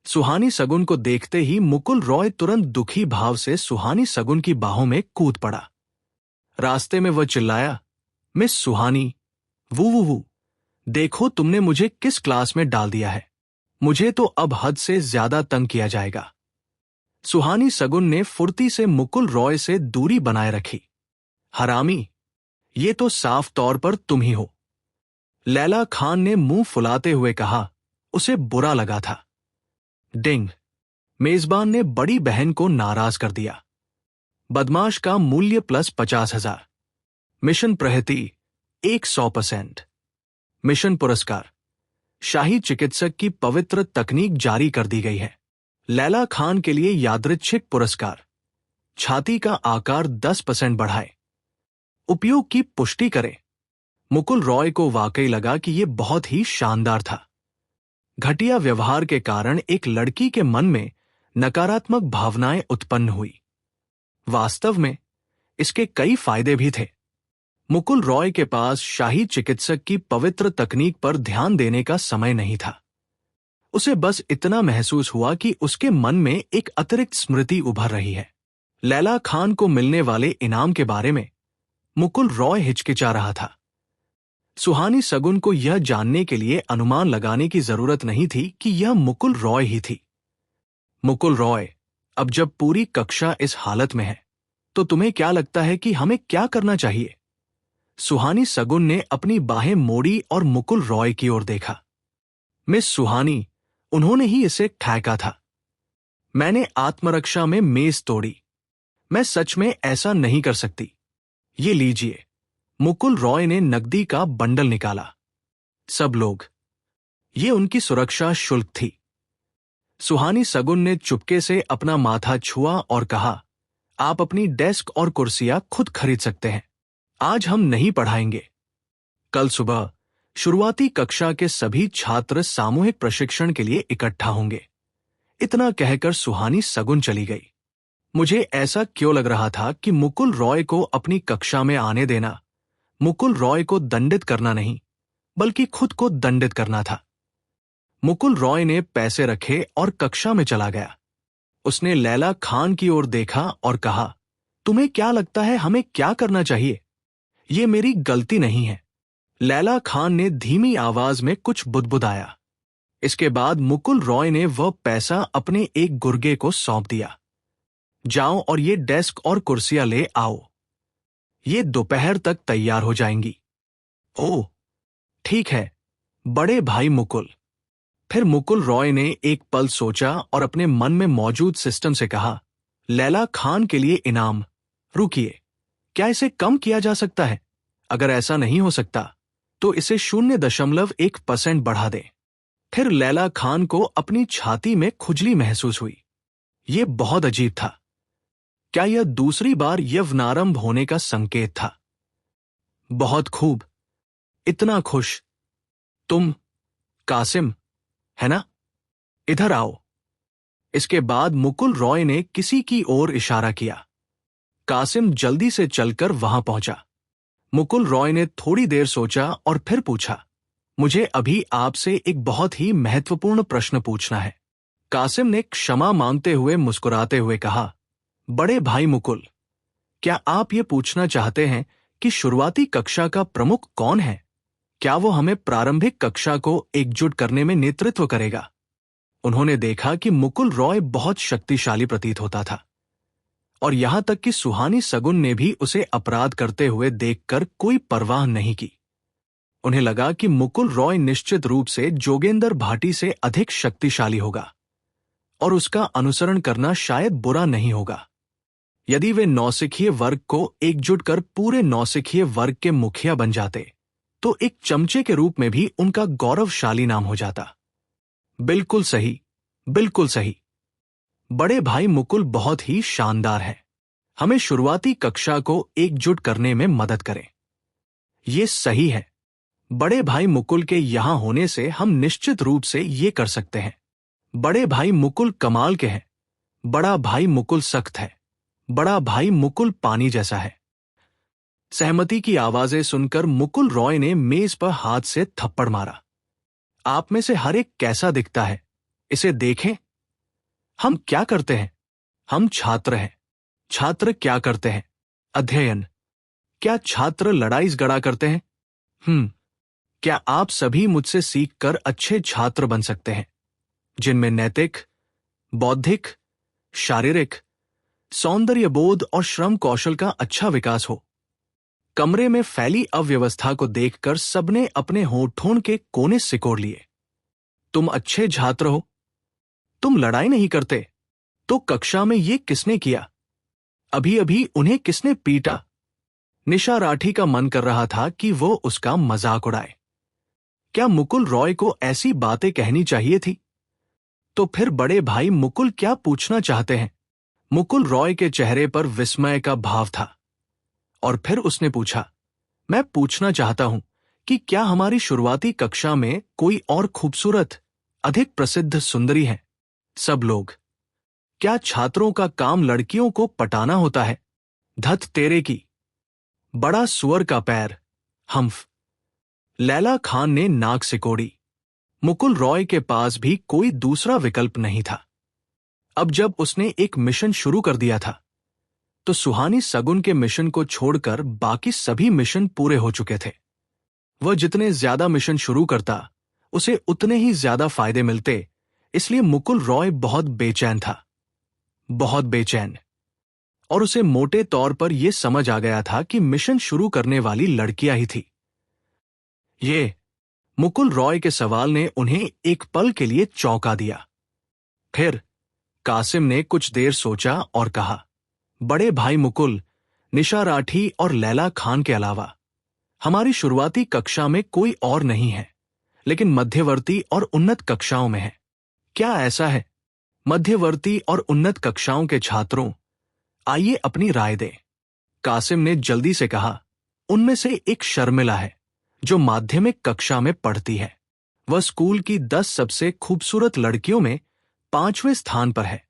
सुहानी सगुन को देखते ही मुकुल रॉय तुरंत दुखी भाव से सुहानी सगुन की बाहों में कूद पड़ा। रास्ते में वह चिल्लाया, मिस सुहानी, वू, देखो तुमने मुझे किस क्लास में डाल दिया है। मुझे तो अब हद से ज्यादा तंग किया जाएगा। सुहानी सगुन ने फुर्ती से मुकुल रॉय से दूरी बनाए रखी। हरामी, ये तो साफ तौर पर तुम ही हो। लैला खान ने मुंह फुलाते हुए कहा। उसे बुरा लगा था। डिंग। मेजबान ने बड़ी बहन को नाराज कर दिया। बदमाश का मूल्य प्लस 50,000। मिशन प्रगति 100%। मिशन पुरस्कार, शाही चिकित्सक की पवित्र तकनीक जारी कर दी गई है। लैला खान के लिए यादृच्छिक पुरस्कार, छाती का आकार 10% बढ़ाए। उपयोग की पुष्टि करें। मुकुल रॉय को वाकई लगा कि यह बहुत ही शानदार था। घटिया व्यवहार के कारण एक लड़की के मन में नकारात्मक भावनाएं उत्पन्न हुई। वास्तव में इसके कई फायदे भी थे। मुकुल रॉय के पास शाही चिकित्सक की पवित्र तकनीक पर ध्यान देने का समय नहीं था। उसे बस इतना महसूस हुआ कि उसके मन में एक अतिरिक्त स्मृति उभर रही है। लैला खान को मिलने वाले इनाम के बारे में मुकुल रॉय हिचकिचा रहा था। सुहानी सगुन को यह जानने के लिए अनुमान लगाने की जरूरत नहीं थी कि यह मुकुल रॉय ही थी। मुकुल रॉय, अब जब पूरी कक्षा इस हालत में है तो तुम्हें क्या लगता है कि हमें क्या करना चाहिए? सुहानी सगुन ने अपनी बाहें मोड़ी और मुकुल रॉय की ओर देखा। मिस सुहानी, उन्होंने ही इसे ठेका था। मैंने आत्मरक्षा में मेज तोड़ी। मैं सच में ऐसा नहीं कर सकती। ये लीजिए। मुकुल रॉय ने नकदी का बंडल निकाला। सब लोग, ये उनकी सुरक्षा शुल्क थी। सुहानी सगुन ने चुपके से अपना माथा छुआ और कहा, आप अपनी डेस्क और कुर्सियां खुद खरीद सकते हैं। आज हम नहीं पढ़ाएंगे। कल सुबह शुरुआती कक्षा के सभी छात्र सामूहिक प्रशिक्षण के लिए इकट्ठा होंगे। इतना कहकर सुहानी सगुन चली गई। मुझे ऐसा क्यों लग रहा था कि मुकुल रॉय को अपनी कक्षा में आने देना मुकुल रॉय को दंडित करना नहीं, बल्कि खुद को दंडित करना था। मुकुल रॉय ने पैसे रखे और कक्षा में चला गया। उसने लैला खान की ओर देखा और कहा, तुम्हें क्या लगता है हमें क्या करना चाहिए? ये मेरी गलती नहीं है। लैला खान ने धीमी आवाज में कुछ बुदबुदाया। इसके बाद मुकुल रॉय ने वह पैसा अपने एक गुर्गे को सौंप दिया। जाओ और ये डेस्क और कुर्सियां ले आओ। ये दोपहर तक तैयार हो जाएंगी। ओह, ठीक है, बड़े भाई मुकुल। फिर मुकुल रॉय ने एक पल सोचा और अपने मन में मौजूद सिस्टम से कहा, लैला खान के लिए इनाम। रुकिए, क्या इसे कम किया जा सकता है? अगर ऐसा नहीं हो सकता तो इसे 0.1% बढ़ा दें। फिर लैला खान को अपनी छाती में खुजली महसूस हुई। यह बहुत अजीब था। क्या यह दूसरी बार यवनारंभ होने का संकेत था? बहुत खूब, इतना खुश। तुम कासिम, है ना? इधर आओ। इसके बाद मुकुल रॉय ने किसी की ओर इशारा किया। कासिम जल्दी से चलकर वहां पहुंचा। मुकुल रॉय ने थोड़ी देर सोचा और फिर पूछा, मुझे अभी आपसे एक बहुत ही महत्वपूर्ण प्रश्न पूछना है। कासिम ने क्षमा मांगते हुए मुस्कुराते हुए कहा, बड़े भाई मुकुल, क्या आप ये पूछना चाहते हैं कि शुरुआती कक्षा का प्रमुख कौन है? क्या वो हमें प्रारंभिक कक्षा को एकजुट करने में नेतृत्व करेगा? उन्होंने देखा कि मुकुल रॉय बहुत शक्तिशाली प्रतीत होता था और यहां तक कि सुहानी सगुन ने भी उसे अपराध करते हुए देखकर कोई परवाह नहीं की। उन्हें लगा कि मुकुल रॉय निश्चित रूप से जोगेंद्र भाटी से अधिक शक्तिशाली होगा और उसका अनुसरण करना शायद बुरा नहीं होगा। यदि वे नौसिखिए वर्ग को एकजुट कर पूरे नौसिखिए वर्ग के मुखिया बन जाते तो एक चमचे के रूप में भी उनका गौरवशाली नाम हो जाता। बिल्कुल सही, बिल्कुल सही। बड़े भाई मुकुल बहुत ही शानदार है। हमें शुरुआती कक्षा को एकजुट करने में मदद करें। ये सही है। बड़े भाई मुकुल के यहां होने से हम निश्चित रूप से ये कर सकते हैं। बड़े भाई मुकुल कमाल के हैं। बड़ा भाई मुकुल सख्त है। बड़ा भाई मुकुल पानी जैसा है। सहमति की आवाजें सुनकर मुकुल रॉय ने मेज पर हाथ से थप्पड़ मारा। आप में से हर एक कैसा दिखता है, इसे देखें। हम क्या करते हैं? हम छात्र हैं। छात्र क्या करते हैं? अध्ययन। क्या छात्र लड़ाई झगड़ा करते हैं? क्या आप सभी मुझसे सीखकर अच्छे छात्र बन सकते हैं, जिनमें नैतिक, बौद्धिक, शारीरिक, सौंदर्यबोध और श्रम कौशल का अच्छा विकास हो? कमरे में फैली अव्यवस्था को देखकर सबने अपने होठों के कोने सिकोड़ लिए। तुम अच्छे छात्र हो। तुम लड़ाई नहीं करते। तो कक्षा में ये किसने किया? अभी अभी उन्हें किसने पीटा? निशा राठी का मन कर रहा था कि वो उसका मजाक उड़ाए। क्या मुकुल रॉय को ऐसी बातें कहनी चाहिए थी? तो फिर बड़े भाई मुकुल क्या पूछना चाहते हैं? मुकुल रॉय के चेहरे पर विस्मय का भाव था और फिर उसने पूछा, मैं पूछना चाहता हूं कि क्या हमारी शुरुआती कक्षा में कोई और खूबसूरत, अधिक प्रसिद्ध सुंदरी है? सब लोग। क्या छात्रों का काम लड़कियों को पटाना होता है? धत तेरे की, बड़ा सुअर का पैर, हम्फ। लैला खान ने नाक सिकोड़ी। मुकुल रॉय के पास भी कोई दूसरा विकल्प नहीं था। अब जब उसने एक मिशन शुरू कर दिया था तो सुहानी सगुन के मिशन को छोड़कर बाकी सभी मिशन पूरे हो चुके थे। वह जितने ज्यादा मिशन शुरू करता उसे उतने ही ज्यादा फायदे मिलते, इसलिए मुकुल रॉय बहुत बेचैन था, बहुत बेचैन। और उसे मोटे तौर पर यह समझ आ गया था कि मिशन शुरू करने वाली लड़कियां ही थी। ये मुकुल रॉय के सवाल ने उन्हें एक पल के लिए चौंका दिया। फिर कासिम ने कुछ देर सोचा और कहा, बड़े भाई मुकुल, निशा राठी और लैला खान के अलावा हमारी शुरुआती कक्षा में कोई और नहीं है, लेकिन मध्यवर्ती और उन्नत कक्षाओं में है। क्या ऐसा है? मध्यवर्ती और उन्नत कक्षाओं के छात्रों, आइए अपनी राय दें। कासिम ने जल्दी से कहा, उनमें से एक शर्मिला है जो माध्यमिक कक्षा में पढ़ती है। वह स्कूल की 10 सबसे खूबसूरत लड़कियों में 5वें स्थान पर है,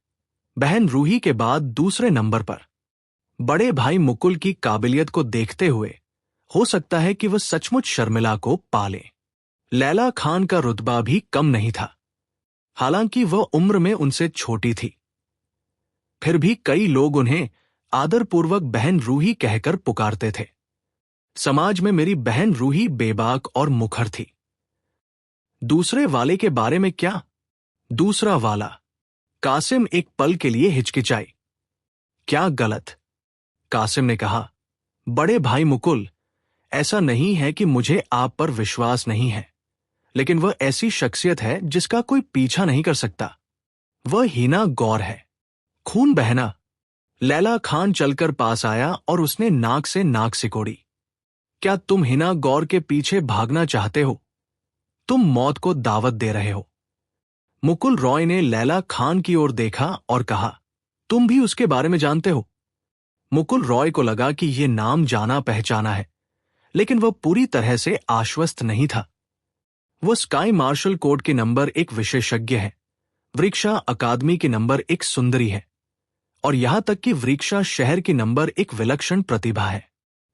बहन रूही के बाद दूसरे नंबर पर। बड़े भाई मुकुल की काबिलियत को देखते हुए हो सकता है कि वह सचमुच शर्मिला को पाले। लैला खान का रुतबा भी कम नहीं था, हालांकि वह उम्र में उनसे छोटी थी। फिर भी कई लोग उन्हें आदरपूर्वक बहन रूही कहकर पुकारते थे। समाज में मेरी बहन रूही बेबाक और मुखर थी। दूसरे वाले के बारे में क्या? दूसरा वाला? कासिम एक पल के लिए हिचकिचाई। क्या गलत? कासिम ने कहा, बड़े भाई मुकुल, ऐसा नहीं है कि मुझे आप पर विश्वास नहीं है, लेकिन वह ऐसी शख्सियत है जिसका कोई पीछा नहीं कर सकता। वह हिना गौर है, खून बहना। लैला खान चलकर पास आया और उसने नाक से नाक सिकोड़ी। क्या तुम हिना गौर के पीछे भागना चाहते हो? तुम मौत को दावत दे रहे हो। मुकुल रॉय ने लैला खान की ओर देखा और कहा, तुम भी उसके बारे में जानते हो? मुकुल रॉय को लगा कि यह नाम जाना पहचाना है, लेकिन वह पूरी तरह से आश्वस्त नहीं था। वह स्काई मार्शल कोर्ट की नंबर 1 विशेषज्ञ है, वृक्षा अकादमी की नंबर 1 सुंदरी है, और यहां तक कि वृक्षा शहर की नंबर 1 विलक्षण प्रतिभा है।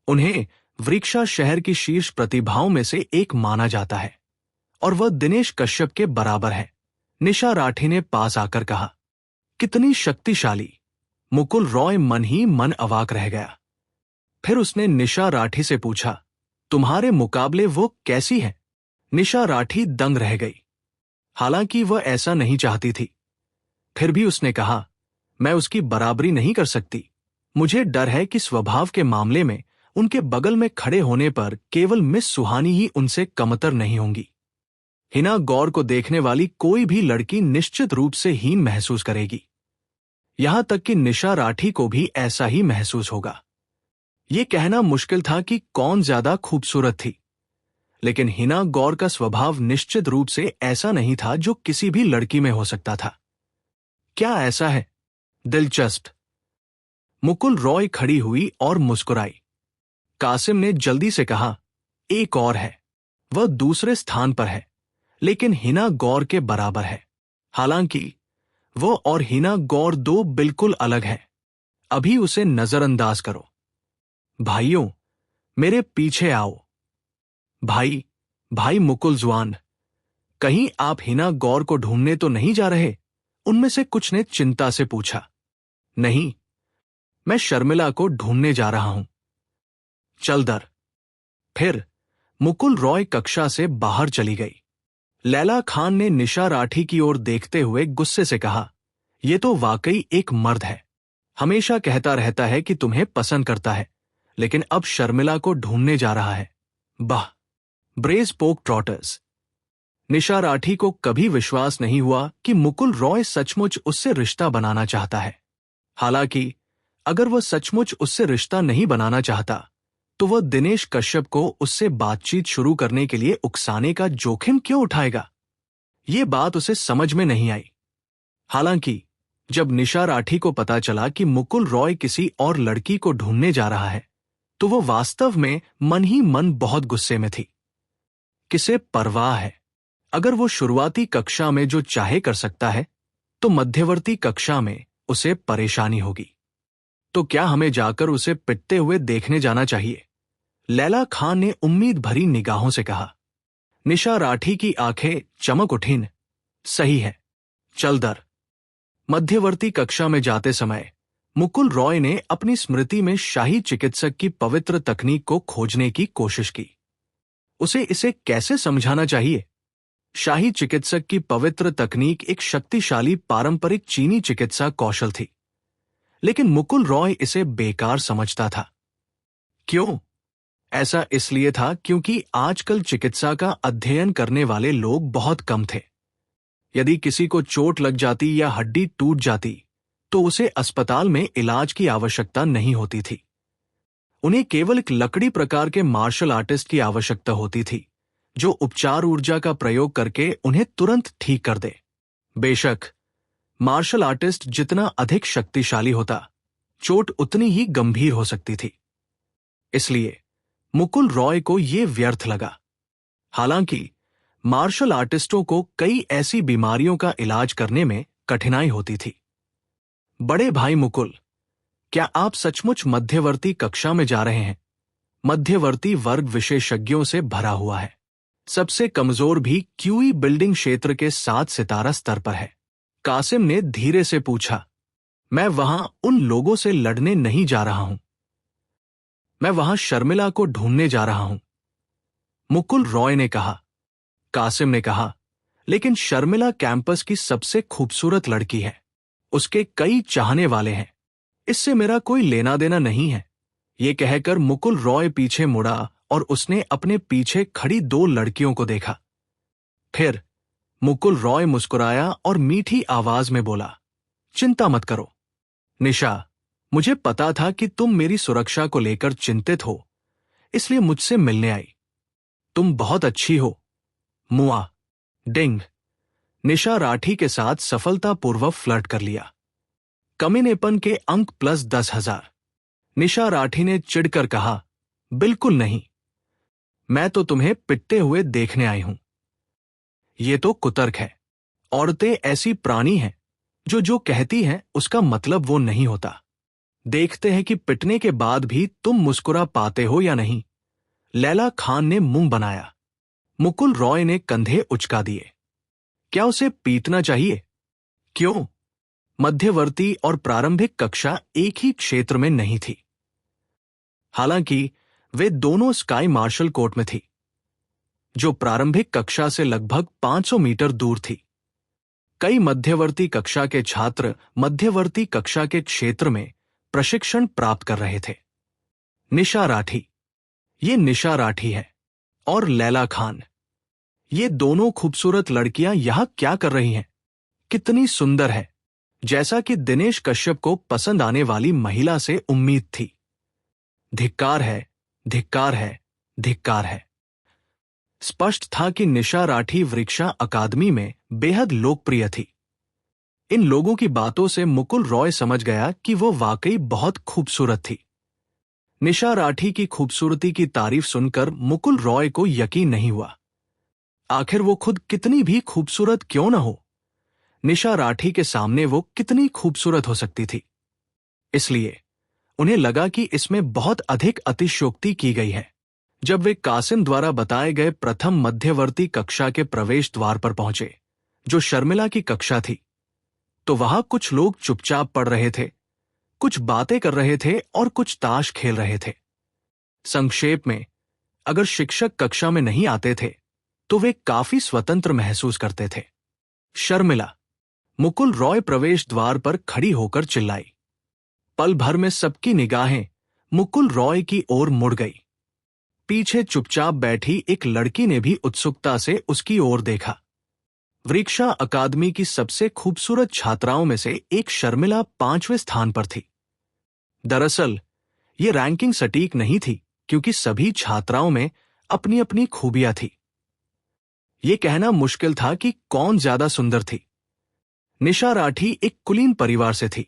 उन्हें वृक्षा शहर की शीर्ष प्रतिभाओं में से एक माना जाता है, और वह दिनेश कश्यप के बराबर है। निशा राठी ने पास आकर कहा, कितनी शक्तिशाली। मुकुल रॉय मन ही मन अवाक रह गया। फिर उसने निशा राठी से पूछा, तुम्हारे मुकाबले वो कैसी है? निशा राठी दंग रह गई, हालांकि वह ऐसा नहीं चाहती थी। फिर भी उसने कहा, मैं उसकी बराबरी नहीं कर सकती। मुझे डर है कि स्वभाव के मामले में उनके बगल में खड़े होने पर केवल मिस सुहानी ही उनसे कमतर नहीं होंगी। हिना गौर को देखने वाली कोई भी लड़की निश्चित रूप से हीन महसूस करेगी, यहां तक कि निशा राठी को भी ऐसा ही महसूस होगा। यह कहना मुश्किल था कि कौन ज्यादा खूबसूरत थी, लेकिन हिना गौर का स्वभाव निश्चित रूप से ऐसा नहीं था जो किसी भी लड़की में हो सकता था। क्या ऐसा है? दिलचस्प। मुकुल रॉय खड़ी हुई और मुस्कुराई। कासिम ने जल्दी से कहा, एक और है। वह दूसरे स्थान पर है, लेकिन हिना गौर के बराबर है। हालांकि वो और हिना गौर दो बिल्कुल अलग हैं। अभी उसे नजरअंदाज करो। भाइयों, मेरे पीछे आओ। भाई मुकुल जुआन, कहीं आप हिना गौर को ढूंढने तो नहीं जा रहे? उनमें से कुछ ने चिंता से पूछा। नहीं, मैं शर्मिला को ढूंढने जा रहा हूं। चल दर। फिर मुकुल रॉय कक्षा से बाहर चली गई। लैला खान ने निशा राठी की ओर देखते हुए गुस्से से कहा, यह तो वाकई एक मर्द है। हमेशा कहता रहता है कि तुम्हें पसंद करता है, लेकिन अब शर्मिला को ढूंढने जा रहा है। वाह, ब्रेज पोक ट्रॉटर्स। निशा राठी को कभी विश्वास नहीं हुआ कि मुकुल रॉय सचमुच उससे रिश्ता बनाना चाहता है। हालांकि अगर वह सचमुच उससे रिश्ता नहीं बनाना चाहता तो वह दिनेश कश्यप को उससे बातचीत शुरू करने के लिए उकसाने का जोखिम क्यों उठाएगा? ये बात उसे समझ में नहीं आई। हालांकि जब निशा राठी को पता चला कि मुकुल रॉय किसी और लड़की को ढूंढने जा रहा है तो वह वास्तव में मन ही मन बहुत गुस्से में थी। किसे परवाह है? अगर वो शुरुआती कक्षा में जो चाहे कर सकता है तो मध्यवर्ती कक्षा में उसे परेशानी होगी। तो क्या हमें जाकर उसे पिटते हुए देखने जाना चाहिए? लैला खान ने उम्मीद भरी निगाहों से कहा। निशा राठी की आंखें चमक उठीं। सही है, चल दर। मध्यवर्ती कक्षा में जाते समय मुकुल रॉय ने अपनी स्मृति में शाही चिकित्सक की पवित्र तकनीक को खोजने की कोशिश की। उसे इसे कैसे समझाना चाहिए? शाही चिकित्सक की पवित्र तकनीक एक शक्तिशाली पारंपरिक चीनी चिकित्सा कौशल थी, लेकिन मुकुल रॉय इसे बेकार समझता था। क्यों? ऐसा इसलिए था क्योंकि आजकल चिकित्सा का अध्ययन करने वाले लोग बहुत कम थे। यदि किसी को चोट लग जाती या हड्डी टूट जाती तो उसे अस्पताल में इलाज की आवश्यकता नहीं होती थी। उन्हें केवल एक लकड़ी प्रकार के मार्शल आर्टिस्ट की आवश्यकता होती थी, जो उपचार ऊर्जा का प्रयोग करके उन्हें तुरंत ठीक कर दे। बेशक मार्शल आर्टिस्ट जितना अधिक शक्तिशाली होता, चोट उतनी ही गंभीर हो सकती थी। इसलिए मुकुल रॉय को यह व्यर्थ लगा। हालांकि मार्शल आर्टिस्टों को कई ऐसी बीमारियों का इलाज करने में कठिनाई होती थी। बड़े भाई मुकुल, क्या आप सचमुच मध्यवर्ती कक्षा में जा रहे हैं? मध्यवर्ती वर्ग विशेषज्ञों से भरा हुआ है। सबसे कमजोर भी क्यूई बिल्डिंग क्षेत्र के 7 सितारा स्तर पर है। कासिम ने धीरे से पूछा। मैं वहां उन लोगों से लड़ने नहीं जा रहा हूं। मैं वहां शर्मिला को ढूंढने जा रहा हूं, मुकुल रॉय ने कहा। कासिम ने कहा, लेकिन शर्मिला कैंपस की सबसे खूबसूरत लड़की है। उसके कई चाहने वाले हैं। इससे मेरा कोई लेना देना नहीं है। ये कहकर मुकुल रॉय पीछे मुड़ा और उसने अपने पीछे खड़ी 2 लड़कियों को देखा। फिर मुकुल रॉय मुस्कुराया और मीठी आवाज में बोला, चिंता मत करो निशा, मुझे पता था कि तुम मेरी सुरक्षा को लेकर चिंतित हो, इसलिए मुझसे मिलने आई। तुम बहुत अच्छी हो। मुआ। डिंग। निशा राठी के साथ सफलतापूर्वक फ्लर्ट कर लिया। कमीनेपन के अंक प्लस 10,000। निशा राठी ने चिढ़कर कहा, बिल्कुल नहीं, मैं तो तुम्हें पिटते हुए देखने आई हूं। ये तो कुतर्क है। औरतें ऐसी प्राणी हैं जो जो कहती हैं उसका मतलब वो नहीं होता। देखते हैं कि पिटने के बाद भी तुम मुस्कुरा पाते हो या नहीं। लैला खान ने मुंह बनाया। मुकुल रॉय ने कंधे उचका दिए। क्या उसे पीटना चाहिए? क्यों? मध्यवर्ती और प्रारंभिक कक्षा एक ही क्षेत्र में नहीं थी। हालांकि वे दोनों स्काई मार्शल कोर्ट में थी, जो प्रारंभिक कक्षा से लगभग 500 मीटर दूर थी। कई मध्यवर्ती कक्षा के छात्र मध्यवर्ती कक्षा के क्षेत्र में प्रशिक्षण प्राप्त कर रहे थे। निशा राठी, ये निशा राठी है, और लैला खान, ये दोनों खूबसूरत लड़कियां यहां क्या कर रही हैं? कितनी सुंदर है, जैसा कि दिनेश कश्यप को पसंद आने वाली महिला से उम्मीद थी। धिक्कार है, धिक्कार है, धिक्कार है। स्पष्ट था कि निशा राठी वृक्षा अकादमी में बेहद लोकप्रिय थी। इन लोगों की बातों से मुकुल रॉय समझ गया कि वो वाकई बहुत खूबसूरत थी। निशा राठी की खूबसूरती की तारीफ सुनकर मुकुल रॉय को यकीन नहीं हुआ। आखिर वो खुद कितनी भी खूबसूरत क्यों न हो, निशा राठी के सामने वो कितनी खूबसूरत हो सकती थी। इसलिए उन्हें लगा कि इसमें बहुत अधिक अतिशयोक्ति की गई है। जब वे कासिम द्वारा बताए गए प्रथम मध्यवर्ती कक्षा के प्रवेश द्वार पर पहुंचे, जो शर्मिला की कक्षा थी, तो वहां कुछ लोग चुपचाप पढ़ रहे थे, कुछ बातें कर रहे थे और कुछ ताश खेल रहे थे। संक्षेप में, अगर शिक्षक कक्षा में नहीं आते थे तो वे काफी स्वतंत्र महसूस करते थे। शर्मिला, मुकुल रॉय प्रवेश द्वार पर खड़ी होकर चिल्लाई। पल भर में सबकी निगाहें मुकुल रॉय की ओर मुड़ गई। पीछे चुपचाप बैठी एक लड़की ने भी उत्सुकता से उसकी ओर देखा। वृक्षा अकादमी की सबसे खूबसूरत छात्राओं में से एक शर्मिला 5वें स्थान पर थी। दरअसल ये रैंकिंग सटीक नहीं थी, क्योंकि सभी छात्राओं में अपनी अपनी खूबियां थी। ये कहना मुश्किल था कि कौन ज्यादा सुंदर थी। निशा राठी एक कुलीन परिवार से थी,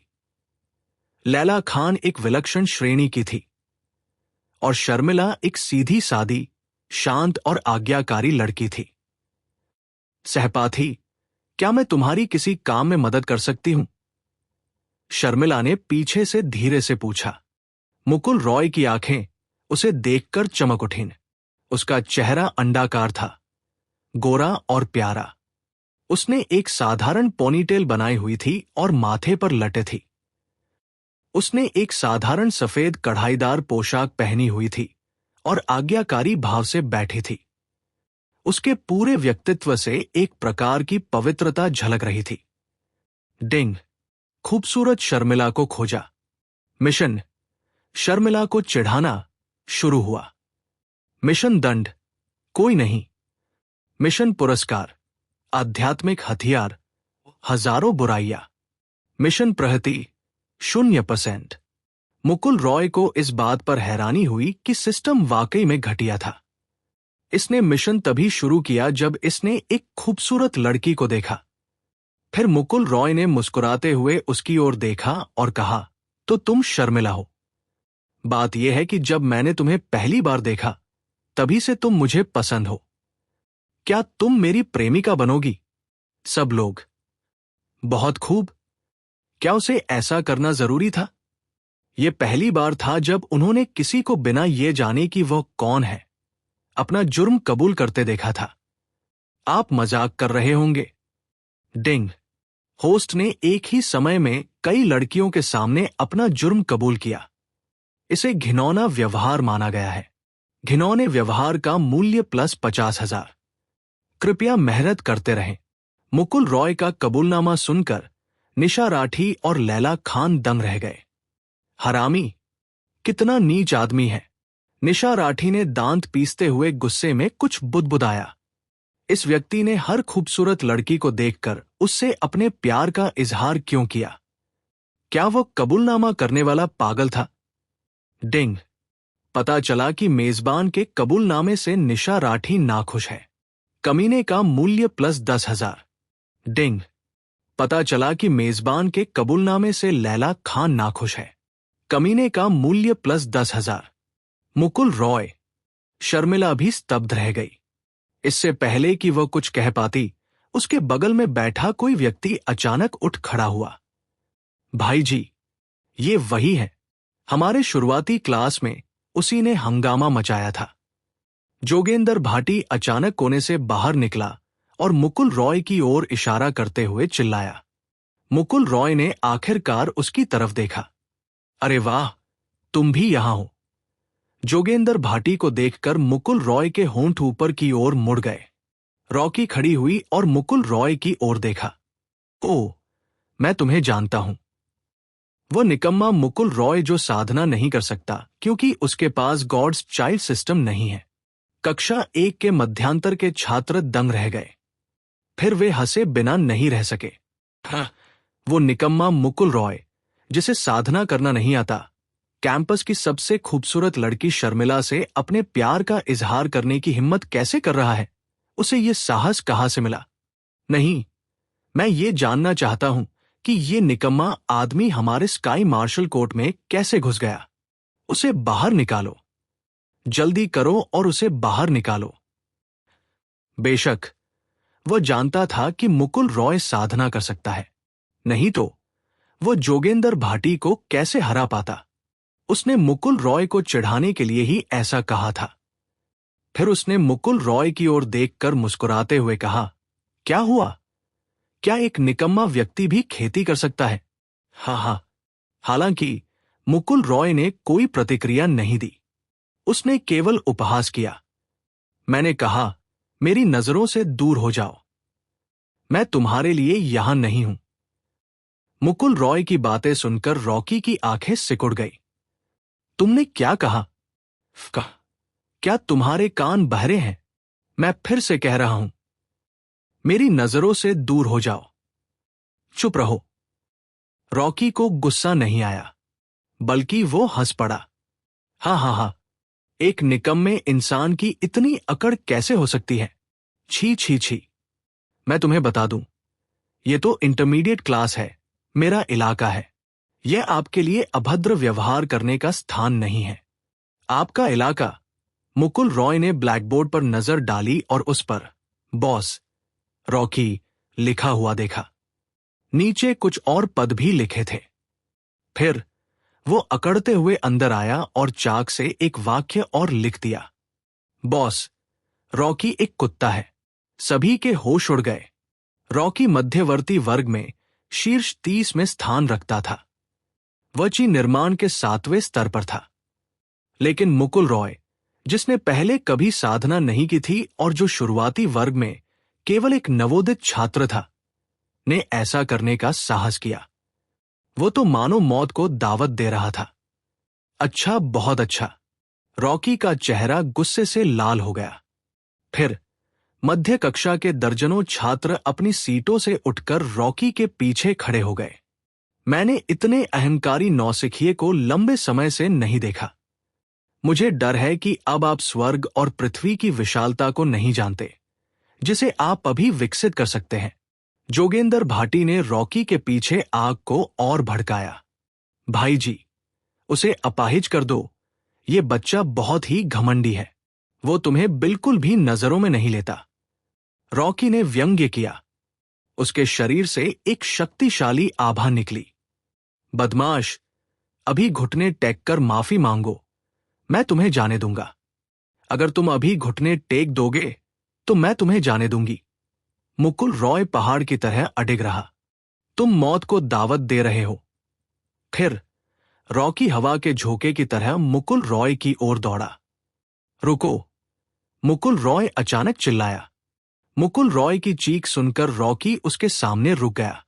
लैला खान एक विलक्षण श्रेणी की थी, और शर्मिला एक सीधी सादी, शांत और आज्ञाकारी लड़की थी। सहपाठी, क्या मैं तुम्हारी किसी काम में मदद कर सकती हूं? शर्मिला ने पीछे से धीरे से पूछा। मुकुल रॉय की आंखें उसे देखकर चमक उठीं। उसका चेहरा अंडाकार था, गोरा और प्यारा। उसने एक साधारण पोनीटेल बनाई हुई थी और माथे पर लटे थी। उसने एक साधारण सफेद कढ़ाईदार पोशाक पहनी हुई थी और आज्ञाकारी भाव से बैठी थी। उसके पूरे व्यक्तित्व से एक प्रकार की पवित्रता झलक रही थी। डिंग। खूबसूरत शर्मिला को खोजा। मिशन। शर्मिला को चिढ़ाना शुरू हुआ। मिशन दंड। कोई नहीं। मिशन पुरस्कार। आध्यात्मिक हथियार। हजारों बुराइयां। मिशन प्रहति। 0%। मुकुल रॉय को इस बात पर हैरानी हुई कि सिस्टम वाकई में घटिया था। इसने मिशन तभी शुरू किया जब इसने एक खूबसूरत लड़की को देखा। फिर मुकुल रॉय ने मुस्कुराते हुए उसकी ओर देखा और कहा, तो तुम शर्मिला हो। बात यह है कि जब मैंने तुम्हें पहली बार देखा तभी से तुम मुझे पसंद हो। क्या तुम मेरी प्रेमिका बनोगी? सब लोग। बहुत खूब। क्या उसे ऐसा करना जरूरी था? यह पहली बार था जब उन्होंने किसी को बिना ये जाने कि वह कौन है, अपना जुर्म कबूल करते देखा था। आप मजाक कर रहे होंगे। डिंग। होस्ट ने एक ही समय में कई लड़कियों के सामने अपना जुर्म कबूल किया। इसे घिनौना व्यवहार माना गया है। घिनौने व्यवहार का मूल्य प्लस 50,000। कृपया मेहनत करते रहें। मुकुल रॉय का कबूलनामा सुनकर निशा राठी और लैला खान दंग रह गए। हरामी, कितना नीच आदमी है। निशा राठी ने दांत पीसते हुए गुस्से में कुछ बुदबुदाया। इस व्यक्ति ने हर खूबसूरत लड़की को देखकर उससे अपने प्यार का इजहार क्यों किया? क्या वो कबूलनामा करने वाला पागल था? डिंग। पता चला कि मेजबान के कबूलनामे से निशा राठी नाखुश है। कमीने का मूल्य प्लस 10,000। डिंग। पता चला कि मेजबान के कबूलनामे से लैला खान नाखुश है। कमीने का मूल्य प्लस 10,000। मुकुल रॉय। शर्मिला भी स्तब्ध रह गई। इससे पहले कि वह कुछ कह पाती, उसके बगल में बैठा कोई व्यक्ति अचानक उठ खड़ा हुआ। भाई जी, ये वही है। हमारे शुरुआती क्लास में उसी ने हंगामा मचाया था। जोगेंद्र भाटी अचानक कोने से बाहर निकला और मुकुल रॉय की ओर इशारा करते हुए चिल्लाया। मुकुल रॉय ने आखिरकार उसकी तरफ देखा। अरे वाह, तुम भी यहां हो। जोगेंद्र भाटी को देखकर मुकुल रॉय के होंठ ऊपर की ओर मुड़ गए। रॉकी खड़ी हुई और मुकुल रॉय की ओर देखा। ओह, मैं तुम्हें जानता हूं। वो निकम्मा मुकुल रॉय जो साधना नहीं कर सकता क्योंकि उसके पास गॉड्स चाइल्ड सिस्टम नहीं है। कक्षा 1 के मध्यांतर के छात्र दंग रह गए। फिर वे हंसे बिना नहीं रह सके। हाँ, वो निकम्मा मुकुल रॉय जिसे साधना करना नहीं आता, कैंपस की सबसे खूबसूरत लड़की शर्मिला से अपने प्यार का इजहार करने की हिम्मत कैसे कर रहा है? उसे ये साहस कहां से मिला? नहीं, मैं ये जानना चाहता हूं कि ये निकम्मा आदमी हमारे स्काई मार्शल कोर्ट में कैसे घुस गया। उसे बाहर निकालो। जल्दी करो और उसे बाहर निकालो। बेशक, वह जानता था कि मुकुल रॉय साधना कर सकता है, नहीं तो वो जोगेंद्र भाटी को कैसे हरा पाता। उसने मुकुल रॉय को चिढ़ाने के लिए ही ऐसा कहा था। फिर उसने मुकुल रॉय की ओर देखकर मुस्कुराते हुए कहा, क्या हुआ? क्या एक निकम्मा व्यक्ति भी खेती कर सकता है? हाँ। हालांकि मुकुल रॉय ने कोई प्रतिक्रिया नहीं दी। उसने केवल उपहास किया। मैंने कहा, मेरी नजरों से दूर हो जाओ। मैं तुम्हारे लिए यहां नहीं हूं। मुकुल रॉय की बातें सुनकर रॉकी की आंखें सिकुड़ गई। तुमने क्या कहा? क्या तुम्हारे कान बहरे हैं? मैं फिर से कह रहा हूं, मेरी नजरों से दूर हो जाओ। चुप रहो। रॉकी को गुस्सा नहीं आया, बल्कि वो हंस पड़ा। हाँ, एक निकम्मे इंसान की इतनी अकड़ कैसे हो सकती है? छी छी छी। मैं तुम्हें बता दूं, ये तो इंटरमीडिएट क्लास है, मेरा इलाका है। यह आपके लिए अभद्र व्यवहार करने का स्थान नहीं है। आपका इलाका। मुकुल रॉय ने ब्लैकबोर्ड पर नजर डाली और उस पर बॉस रॉकी लिखा हुआ देखा। नीचे कुछ और पद भी लिखे थे। फिर वो अकड़ते हुए अंदर आया और चाक से एक वाक्य और लिख दिया। बॉस, रॉकी एक कुत्ता है। सभी के होश उड़ गए। रॉकी मध्यवर्ती वर्ग में शीर्ष 30 में स्थान रखता था। वह ची निर्माण के 7वें स्तर पर था। लेकिन मुकुल रॉय, जिसने पहले कभी साधना नहीं की थी और जो शुरुआती वर्ग में केवल एक नवोदित छात्र था, ने ऐसा करने का साहस किया। वो तो मानो मौत को दावत दे रहा था। अच्छा, बहुत अच्छा। रॉकी का चेहरा गुस्से से लाल हो गया। फिर मध्य कक्षा के दर्जनों छात्र अपनी सीटों से उठकर रॉकी के पीछे खड़े हो गए। मैंने इतने अहंकारी नौसिखिए को लंबे समय से नहीं देखा। मुझे डर है कि अब आप स्वर्ग और पृथ्वी की विशालता को नहीं जानते, जिसे आप अभी विकसित कर सकते हैं। जोगेंद्र भाटी ने रॉकी के पीछे आग को और भड़काया। भाई जी, उसे अपाहिज कर दो। ये बच्चा बहुत ही घमंडी है। वो तुम्हें बिल्कुल भी नजरों में नहीं लेता। रॉकी ने व्यंग्य किया। उसके शरीर से एक शक्तिशाली आभा निकली। बदमाश, अभी घुटने टेक कर माफी मांगो, मैं तुम्हें जाने दूंगा। अगर तुम अभी घुटने टेक दोगे तो मैं तुम्हें जाने दूंगी। मुकुल रॉय पहाड़ की तरह अडिग रहा। तुम मौत को दावत दे रहे हो। फिर रॉकी हवा के झोंके की तरह मुकुल रॉय की ओर दौड़ा। रुको, मुकुल रॉय अचानक चिल्लाया। मुकुल रॉय की चीख सुनकर रॉकी उसके सामने रुक गया।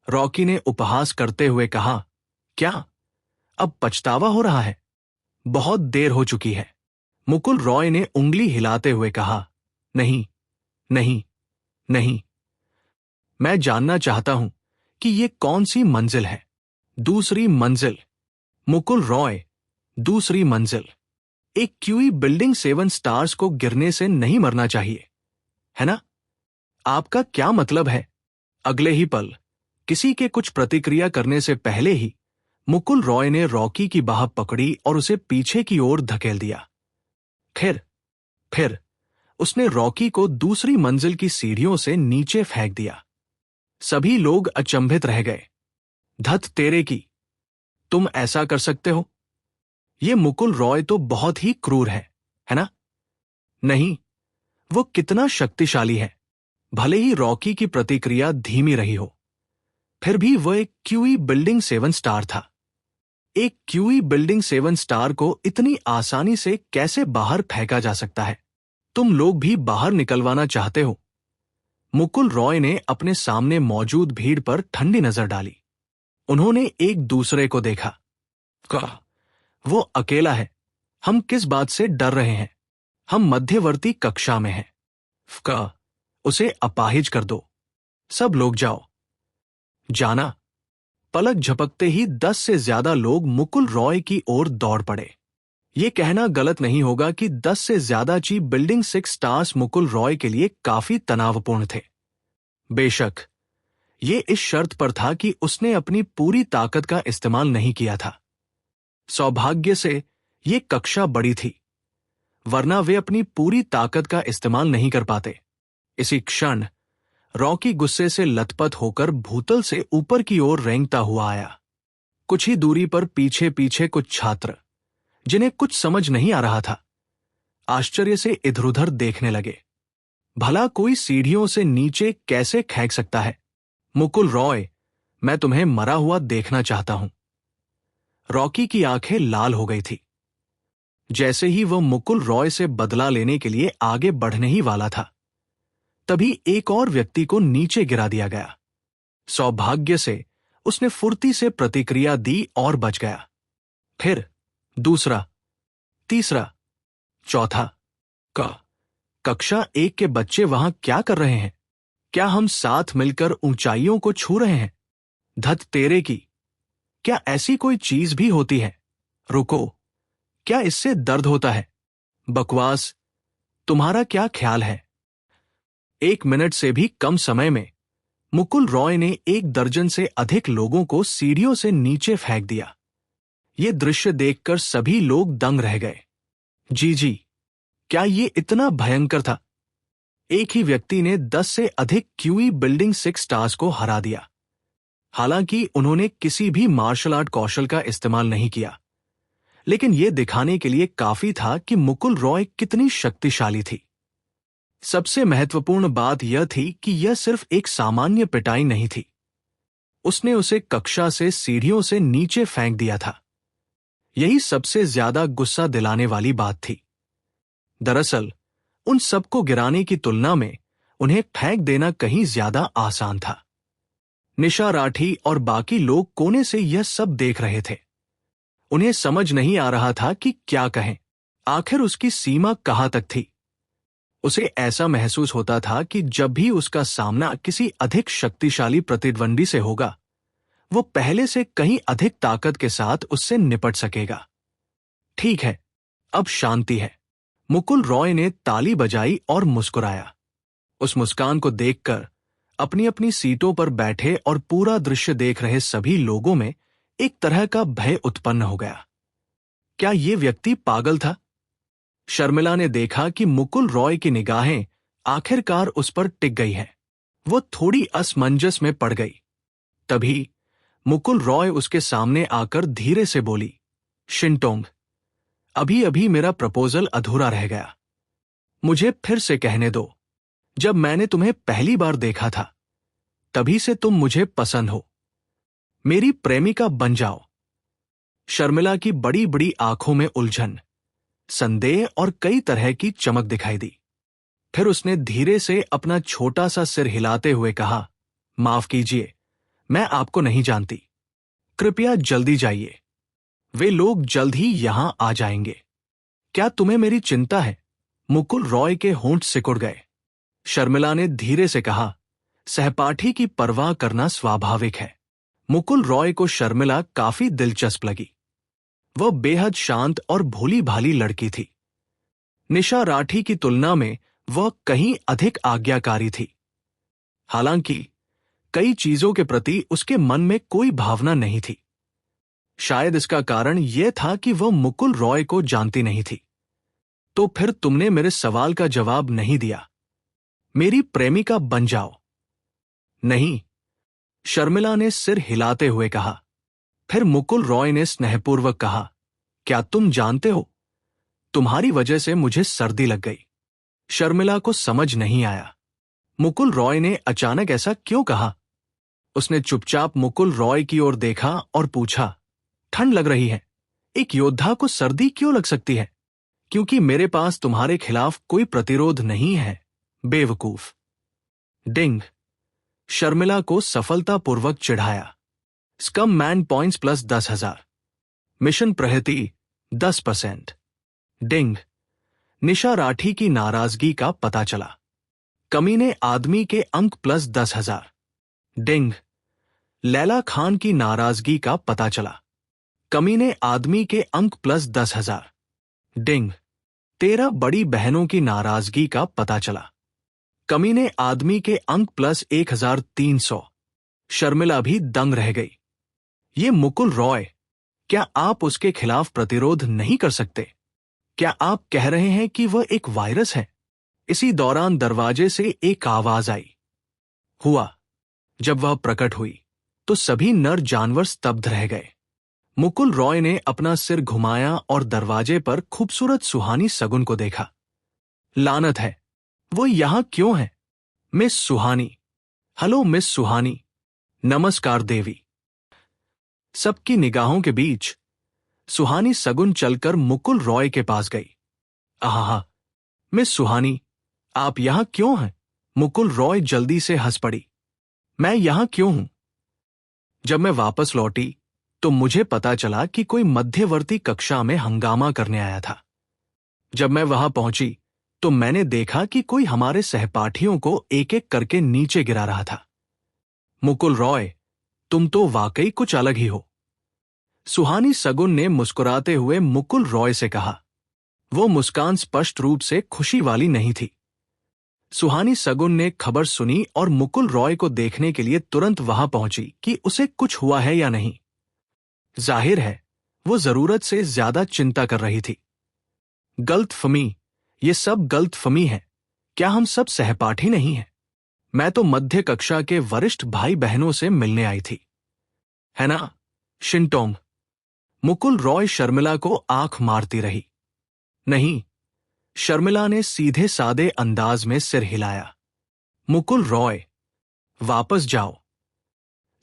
रॉकी ने उपहास करते हुए कहा, क्या अब पछतावा हो रहा है? बहुत देर हो चुकी है। मुकुल रॉय ने उंगली हिलाते हुए कहा, नहीं, नहीं, नहीं। मैं जानना चाहता हूं कि ये कौन सी मंजिल है। दूसरी मंजिल। मुकुल रॉय, दूसरी मंजिल। एक क्यूई बिल्डिंग 7 स्टार्स को गिरने से नहीं मरना चाहिए, है ना? आपका क्या मतलब है? अगले ही पल, किसी के कुछ प्रतिक्रिया करने से पहले ही मुकुल रॉय ने रॉकी की बाह पकड़ी और उसे पीछे की ओर धकेल दिया। फिर उसने रॉकी को दूसरी मंजिल की सीढ़ियों से नीचे फेंक दिया। सभी लोग अचंभित रह गए। धत तेरे की, तुम ऐसा कर सकते हो? ये मुकुल रॉय तो बहुत ही क्रूर है ना? नहीं, वो कितना शक्तिशाली है। भले ही रॉकी की प्रतिक्रिया धीमी रही हो, फिर भी वह एक क्यूई बिल्डिंग 7 स्टार था। एक क्यूई बिल्डिंग 7 स्टार को इतनी आसानी से कैसे बाहर फेंका जा सकता है? तुम लोग भी बाहर निकलवाना चाहते हो? मुकुल रॉय ने अपने सामने मौजूद भीड़ पर ठंडी नजर डाली। उन्होंने एक दूसरे को देखा। कहा, वो अकेला है। हम किस बात से डर रहे हैं? हम मध्यवर्ती कक्षा में हैं। कहा, उसे अपाहिज कर दो। सब लोग जाओ। जाना। पलक झपकते ही 10 से ज्यादा लोग मुकुल रॉय की ओर दौड़ पड़े। ये कहना गलत नहीं होगा कि 10 से ज्यादा ची बिल्डिंग 6 स्टार्स मुकुल रॉय के लिए काफी तनावपूर्ण थे। बेशक, ये इस शर्त पर था कि उसने अपनी पूरी ताकत का इस्तेमाल नहीं किया था। सौभाग्य से ये कक्षा बड़ी थी, वरना वे अपनी पूरी ताकत का इस्तेमाल नहीं कर पाते। इसी क्षण रॉकी गुस्से से लथपथ होकर भूतल से ऊपर की ओर रेंगता हुआ आया। कुछ ही दूरी पर पीछे पीछे कुछ छात्र, जिन्हें कुछ समझ नहीं आ रहा था, आश्चर्य से इधर-उधर देखने लगे। भला कोई सीढ़ियों से नीचे कैसे फेंक सकता है? मुकुल रॉय, मैं तुम्हें मरा हुआ देखना चाहता हूं। रॉकी की आंखें लाल हो गई थी। जैसे ही वह मुकुल रॉय से बदला लेने के लिए आगे बढ़ने ही वाला था, तभी एक और व्यक्ति को नीचे गिरा दिया गया। सौभाग्य से उसने फुर्ती से प्रतिक्रिया दी और बच गया। फिर दूसरा, तीसरा, चौथा। कक्षा 1 के बच्चे वहां क्या कर रहे हैं? क्या हम साथ मिलकर ऊंचाइयों को छू रहे हैं? धत तेरे की, क्या ऐसी कोई चीज भी होती है? रुको, क्या इससे दर्द होता है? बकवास। तुम्हारा क्या ख्याल है? 1 मिनट से भी कम समय में मुकुल रॉय ने 1 दर्जन से अधिक लोगों को सीढ़ियों से नीचे फेंक दिया। ये दृश्य देखकर सभी लोग दंग रह गए। जी, क्या ये इतना भयंकर था? एक ही व्यक्ति ने 10 से अधिक क्यूई बिल्डिंग 6 स्टार्स को हरा दिया। हालांकि उन्होंने किसी भी मार्शल आर्ट कौशल का इस्तेमाल नहीं किया, लेकिन यह दिखाने के लिए काफी था कि मुकुल रॉय कितनी शक्तिशाली थी। सबसे महत्वपूर्ण बात यह थी कि यह सिर्फ एक सामान्य पिटाई नहीं थी। उसने उसे कक्षा से सीढ़ियों से नीचे फेंक दिया था। यही सबसे ज्यादा गुस्सा दिलाने वाली बात थी। दरअसल उन सबको गिराने की तुलना में उन्हें फेंक देना कहीं ज्यादा आसान था। निशा राठी और बाकी लोग कोने से यह सब देख रहे थे। उन्हें समझ नहीं आ रहा था कि क्या कहें। आखिर उसकी सीमा कहां तक थी। उसे ऐसा महसूस होता था कि जब भी उसका सामना किसी अधिक शक्तिशाली प्रतिद्वंदी से होगा, वो पहले से कहीं अधिक ताकत के साथ उससे निपट सकेगा। ठीक है, अब शांति है। मुकुल रॉय ने ताली बजाई और मुस्कुराया। उस मुस्कान को देखकर अपनी अपनी सीटों पर बैठे और पूरा दृश्य देख रहे सभी लोगों में एक तरह का भय उत्पन्न हो गया। क्या ये व्यक्ति पागल था? शर्मिला ने देखा कि मुकुल रॉय की निगाहें आखिरकार उस पर टिक गई हैं। वो थोड़ी असमंजस में पड़ गई। तभी मुकुल रॉय उसके सामने आकर धीरे से बोली, शिंटोंग, अभी अभी मेरा प्रपोजल अधूरा रह गया। मुझे फिर से कहने दो। जब मैंने तुम्हें पहली बार देखा था, तभी से तुम मुझे पसंद हो। मेरी प्रेमिका बन जाओ। शर्मिला की बड़ी बड़ी आंखों में उलझन, संदेह और कई तरह की चमक दिखाई दी। फिर उसने धीरे से अपना छोटा सा सिर हिलाते हुए कहा, माफ कीजिए, मैं आपको नहीं जानती। कृपया जल्दी जाइए। वे लोग जल्द ही यहां आ जाएंगे। क्या तुम्हें मेरी चिंता है? मुकुल रॉय के होंठ सिकुड़ गए। शर्मिला ने धीरे से कहा, सहपाठी की परवाह करना स्वाभाविक है। मुकुल रॉय को शर्मिला काफी दिलचस्प लगी। वह बेहद शांत और भोली भाली लड़की थी। निशा राठी की तुलना में वह कहीं अधिक आज्ञाकारी थी। हालांकि कई चीजों के प्रति उसके मन में कोई भावना नहीं थी। शायद इसका कारण यह था कि वह मुकुल रॉय को जानती नहीं थी। तो फिर तुमने मेरे सवाल का जवाब नहीं दिया। मेरी प्रेमिका बन जाओ। नहीं, शर्मिला ने सिर हिलाते हुए कहा। फिर मुकुल रॉय ने स्नेहपूर्वक कहा, क्या तुम जानते हो, तुम्हारी वजह से मुझे सर्दी लग गई। शर्मिला को समझ नहीं आया। मुकुल रॉय ने अचानक ऐसा क्यों कहा? उसने चुपचाप मुकुल रॉय की ओर देखा और पूछा, ठंड लग रही है? एक योद्धा को सर्दी क्यों लग सकती है? क्योंकि मेरे पास तुम्हारे खिलाफ कोई प्रतिरोध नहीं है, बेवकूफ। डिंग। शर्मिला को सफलतापूर्वक चिढ़ाया। Scum man points plus 10,000। Mission प्रगति 10%। डिंग। निशा राठी की नाराजगी का पता चला। कमीने आदमी के अंक प्लस 10,000। डिंग। लैला खान की नाराजगी का पता चला। कमीने आदमी के अंक प्लस 10,000। डिंग। 13 बड़ी बहनों की नाराजगी का पता चला। कमीने आदमी के अंक प्लस 1,300। शर्मिला भी दंग रह गई। ये मुकुल रॉय, क्या आप उसके खिलाफ प्रतिरोध नहीं कर सकते? क्या आप कह रहे हैं कि वह एक वायरस है? इसी दौरान दरवाजे से एक आवाज आई। हुआ। जब वह प्रकट हुई तो सभी नर जानवर स्तब्ध रह गए। मुकुल रॉय ने अपना सिर घुमाया और दरवाजे पर खूबसूरत सुहानी सगुन को देखा। लानत है, वो यहां क्यों है? मिस सुहानी। हेलो मिस सुहानी। नमस्कार देवी। सबकी निगाहों के बीच सुहानी सगुन चलकर मुकुल रॉय के पास गई। आहा, मिस सुहानी, आप यहां क्यों हैं? मुकुल रॉय जल्दी से हंस पड़ी। मैं यहां क्यों हूं? जब मैं वापस लौटी तो मुझे पता चला कि कोई मध्यवर्ती कक्षा में हंगामा करने आया था। जब मैं वहां पहुंची तो मैंने देखा कि कोई हमारे सहपाठियों को एक एक करके नीचे गिरा रहा था। मुकुल रॉय, तुम तो वाकई कुछ अलग ही हो। सुहानी सगुन ने मुस्कुराते हुए मुकुल रॉय से कहा। वो मुस्कान स्पष्ट रूप से खुशी वाली नहीं थी। सुहानी सगुन ने खबर सुनी और मुकुल रॉय को देखने के लिए तुरंत वहां पहुंची कि उसे कुछ हुआ है या नहीं। जाहिर है, वो जरूरत से ज्यादा चिंता कर रही थी। गलतफहमी, ये सब गलतफहमी है। क्या हम सब सहपाठी नहीं हैं? मैं तो मध्य कक्षा के वरिष्ठ भाई बहनों से मिलने आई थी। है ना, शिंटोंग? मुकुल रॉय शर्मिला को आंख मारती रही। नहीं, शर्मिला ने सीधे सादे अंदाज में सिर हिलाया। मुकुल रॉय, वापस जाओ।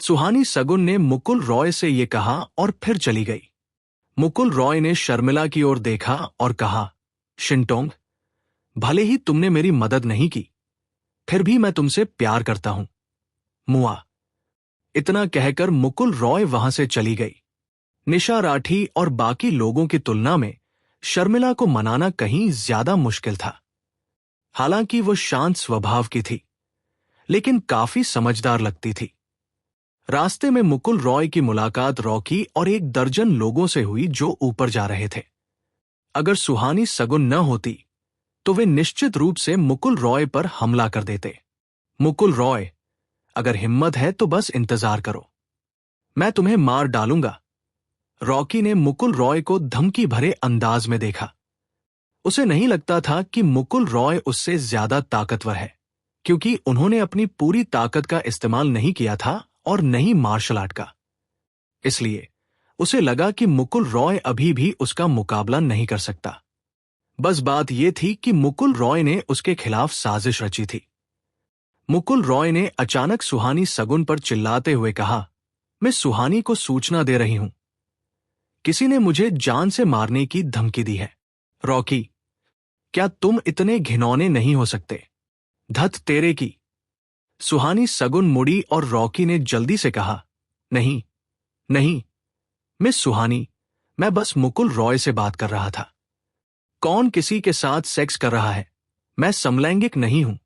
सुहानी सगुन ने मुकुल रॉय से ये कहा और फिर चली गई। मुकुल रॉय ने शर्मिला की ओर देखा और कहा, शिंटोंग, भले ही तुमने मेरी मदद नहीं की, फिर भी मैं तुमसे प्यार करता हूं। मुआ। इतना कहकर मुकुल रॉय वहां से चली गई। निशा राठी और बाकी लोगों की तुलना में शर्मिला को मनाना कहीं ज्यादा मुश्किल था। हालांकि वो शांत स्वभाव की थी, लेकिन काफी समझदार लगती थी। रास्ते में मुकुल रॉय की मुलाकात रॉकी और एक दर्जन लोगों से हुई जो ऊपर जा रहे थे। अगर सुहानी सगुन न होती तो वे निश्चित रूप से मुकुल रॉय पर हमला कर देते। मुकुल रॉय, अगर हिम्मत है तो बस इंतजार करो, मैं तुम्हें मार डालूंगा। रॉकी ने मुकुल रॉय को धमकी भरे अंदाज में देखा। उसे नहीं लगता था कि मुकुल रॉय उससे ज्यादा ताकतवर है, क्योंकि उन्होंने अपनी पूरी ताकत का इस्तेमाल नहीं किया था और नहीं मार्शल आर्ट का। इसलिए उसे लगा कि मुकुल रॉय अभी भी उसका मुकाबला नहीं कर सकता। बस बात यह थी कि मुकुल रॉय ने उसके खिलाफ साजिश रची थी। मुकुल रॉय ने अचानक सुहानी सगुन पर चिल्लाते हुए कहा, मैं सुहानी को सूचना दे रही हूं। किसी ने मुझे जान से मारने की धमकी दी है। रॉकी, क्या तुम इतने घिनौने नहीं हो सकते? धत तेरे की। सुहानी सगुन मुड़ी और रॉकी ने जल्दी से कहा, नहीं नहीं मिस सुहानी, मैं बस मुकुल रॉय से बात कर रहा था। कौन किसी के साथ सेक्स कर रहा है? मैं समलैंगिक नहीं हूं।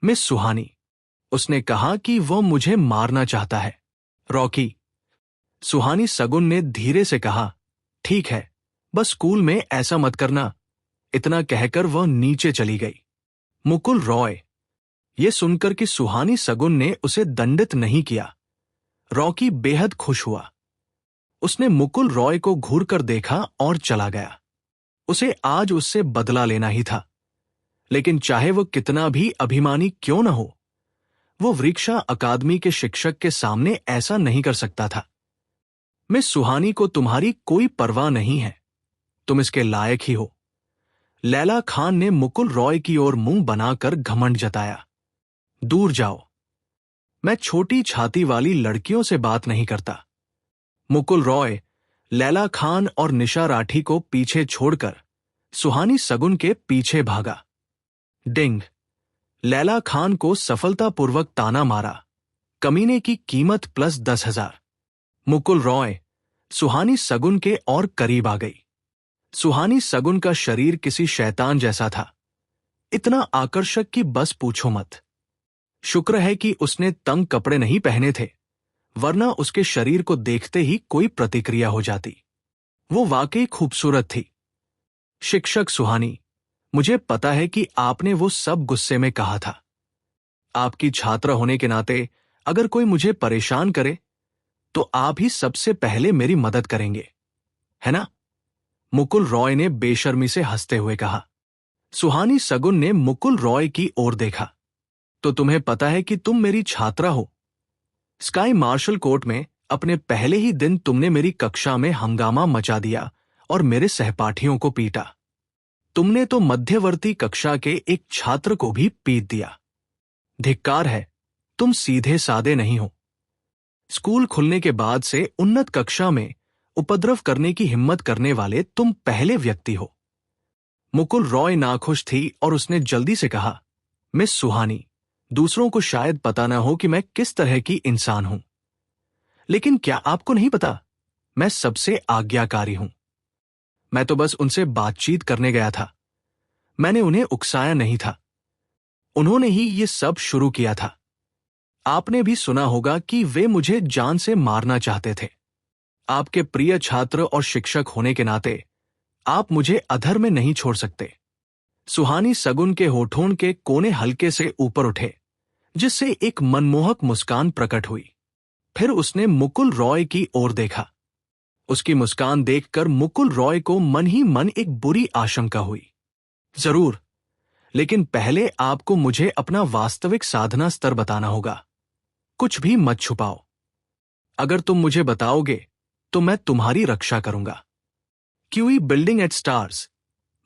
मिस सुहानी, उसने कहा कि वह मुझे मारना चाहता है। रॉकी। सुहानी सगुन ने धीरे से कहा, ठीक है, बस स्कूल में ऐसा मत करना। इतना कहकर वह नीचे चली गई। मुकुल रॉय। यह सुनकर कि सुहानी सगुन ने उसे दंडित नहीं किया, रॉकी बेहद खुश हुआ। उसने मुकुल रॉय को घूरकर देखा और चला गया। उसे आज उससे बदला लेना ही था, लेकिन चाहे वो कितना भी अभिमानी क्यों न हो, वो वृक्षा अकादमी के शिक्षक के सामने ऐसा नहीं कर सकता था। मिस सुहानी को तुम्हारी कोई परवाह नहीं है, तुम इसके लायक ही हो। लैला खान ने मुकुल रॉय की ओर मुंह बनाकर घमंड जताया। दूर जाओ, मैं छोटी छाती वाली लड़कियों से बात नहीं करता। मुकुल रॉय, लैला खान और निशा राठी को पीछे छोड़कर सुहानी सगुन के पीछे भागा। डिंग। लैला खान को सफलतापूर्वक ताना मारा। कमीने की कीमत प्लस 10,000। मुकुल रॉय सुहानी सगुन के और करीब आ गई। सुहानी सगुन का शरीर किसी शैतान जैसा था, इतना आकर्षक कि बस पूछो मत। शुक्र है कि उसने तंग कपड़े नहीं पहने थे, वरना उसके शरीर को देखते ही कोई प्रतिक्रिया हो जाती। वो वाकई खूबसूरत थी। शिक्षक सुहानी, मुझे पता है कि आपने वो सब गुस्से में कहा था। आपकी छात्रा होने के नाते अगर कोई मुझे परेशान करे तो आप ही सबसे पहले मेरी मदद करेंगे, है ना? मुकुल रॉय ने बेशर्मी से हंसते हुए कहा। सुहानी सगुन ने मुकुल रॉय की ओर देखा। तो तुम्हें पता है कि तुम मेरी छात्रा हो। स्काई मार्शल कोर्ट में अपने पहले ही दिन तुमने मेरी कक्षा में हंगामा मचा दिया और मेरे सहपाठियों को पीटा। तुमने तो मध्यवर्ती कक्षा के एक छात्र को भी पीट दिया। धिक्कार है, तुम सीधे सादे नहीं हो। स्कूल खुलने के बाद से उन्नत कक्षा में उपद्रव करने की हिम्मत करने वाले तुम पहले व्यक्ति हो। मुकुल रॉय नाखुश थी और उसने जल्दी से कहा, मिस सुहानी, दूसरों को शायद पता न हो कि मैं किस तरह की इंसान हूं, लेकिन क्या आपको नहीं पता, मैं सबसे आज्ञाकारी हूं। मैं तो बस उनसे बातचीत करने गया था, मैंने उन्हें उकसाया नहीं था। उन्होंने ही ये सब शुरू किया था। आपने भी सुना होगा कि वे मुझे जान से मारना चाहते थे। आपके प्रिय छात्र और शिक्षक होने के नाते आप मुझे अधर में नहीं छोड़ सकते। सुहानी सगुन के होठों के कोने हल्के से ऊपर उठे, जिससे एक मनमोहक मुस्कान प्रकट हुई। फिर उसने मुकुल रॉय की ओर देखा। उसकी मुस्कान देखकर मुकुल रॉय को मन ही मन एक बुरी आशंका हुई। जरूर, लेकिन पहले आपको मुझे अपना वास्तविक साधना स्तर बताना होगा। कुछ भी मत छुपाओ। अगर तुम मुझे बताओगे तो मैं तुम्हारी रक्षा करूंगा। QE building at stars,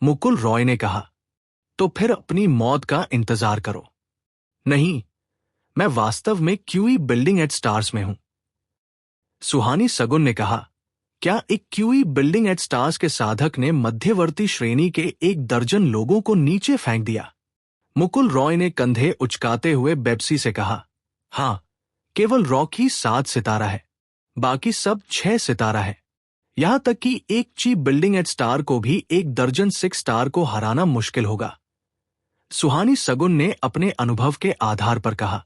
Mukul Roy ने कहा। तो फिर अपनी मौत का इंतजार करो। नहीं, मैं वास्तव में क्यूई बिल्डिंग एट स्टार्स में हूं। सुहानी सगुन ने कहा। क्या एक क्यूई बिल्डिंग एट स्टार्स के साधक ने मध्यवर्ती श्रेणी के 1 दर्जन लोगों को नीचे फेंक दिया? मुकुल रॉय ने कंधे उचकाते हुए बेप्सी से कहा। हां, केवल रॉकी 7 सितारा है, बाकी सब 6 सितारा है। यहां तक कि एक चीप बिल्डिंग एट स्टार को भी 1 दर्जन 6 स्टार को हराना मुश्किल होगा। सुहानी सगुन ने अपने अनुभव के आधार पर कहा।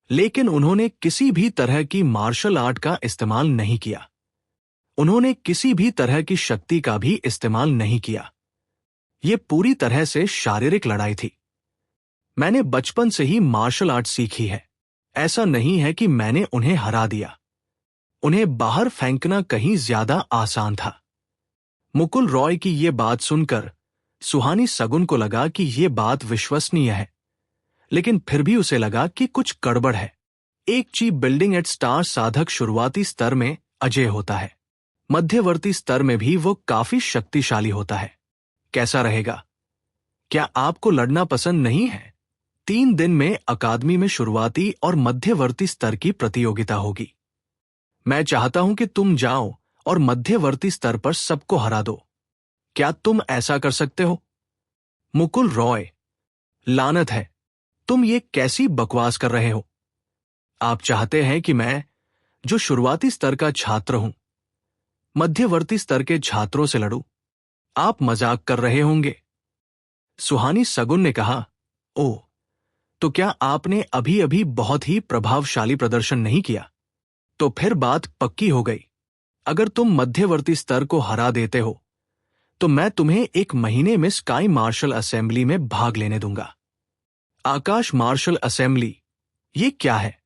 लेकिन उन्होंने किसी भी तरह की मार्शल आर्ट का इस्तेमाल नहीं किया। उन्होंने किसी भी तरह की शक्ति का भी इस्तेमाल नहीं किया। यह पूरी तरह से शारीरिक लड़ाई थी। मैंने बचपन से ही मार्शल आर्ट सीखी है। ऐसा नहीं है कि मैंने उन्हें हरा दिया। उन्हें बाहर फेंकना कहीं ज्यादा आसान था। मुकुल रॉय की यह बात सुनकर सुहानी सगुन को लगा कि यह बात विश्वसनीय है, लेकिन फिर भी उसे लगा कि कुछ गड़बड़ है। एक चीप बिल्डिंग एट स्टार साधक शुरुआती स्तर में अजेय होता है, मध्यवर्ती स्तर में भी वो काफी शक्तिशाली होता है। कैसा रहेगा? क्या आपको लड़ना पसंद नहीं है? 3 दिन में अकादमी में शुरुआती और मध्यवर्ती स्तर की प्रतियोगिता होगी। मैं चाहता हूं कि तुम जाओ और मध्यवर्ती स्तर पर सबको हरा दो। क्या तुम ऐसा कर सकते हो? मुकुल रॉय, लानत है, तुम ये कैसी बकवास कर रहे हो? आप चाहते हैं कि मैं, जो शुरुआती स्तर का छात्र हूं, मध्यवर्ती स्तर के छात्रों से लड़ूं? आप मजाक कर रहे होंगे। सुहानी सगुन ने कहा। ओह, तो क्या आपने अभी अभी बहुत ही प्रभावशाली प्रदर्शन नहीं किया? तो फिर बात पक्की हो गई। अगर तुम मध्यवर्ती स्तर को हरा देते हो तो मैं तुम्हें 1 महीने में स्काई मार्शल असेंबली में भाग लेने दूंगा। आकाश मार्शल असेंबली, ये क्या है?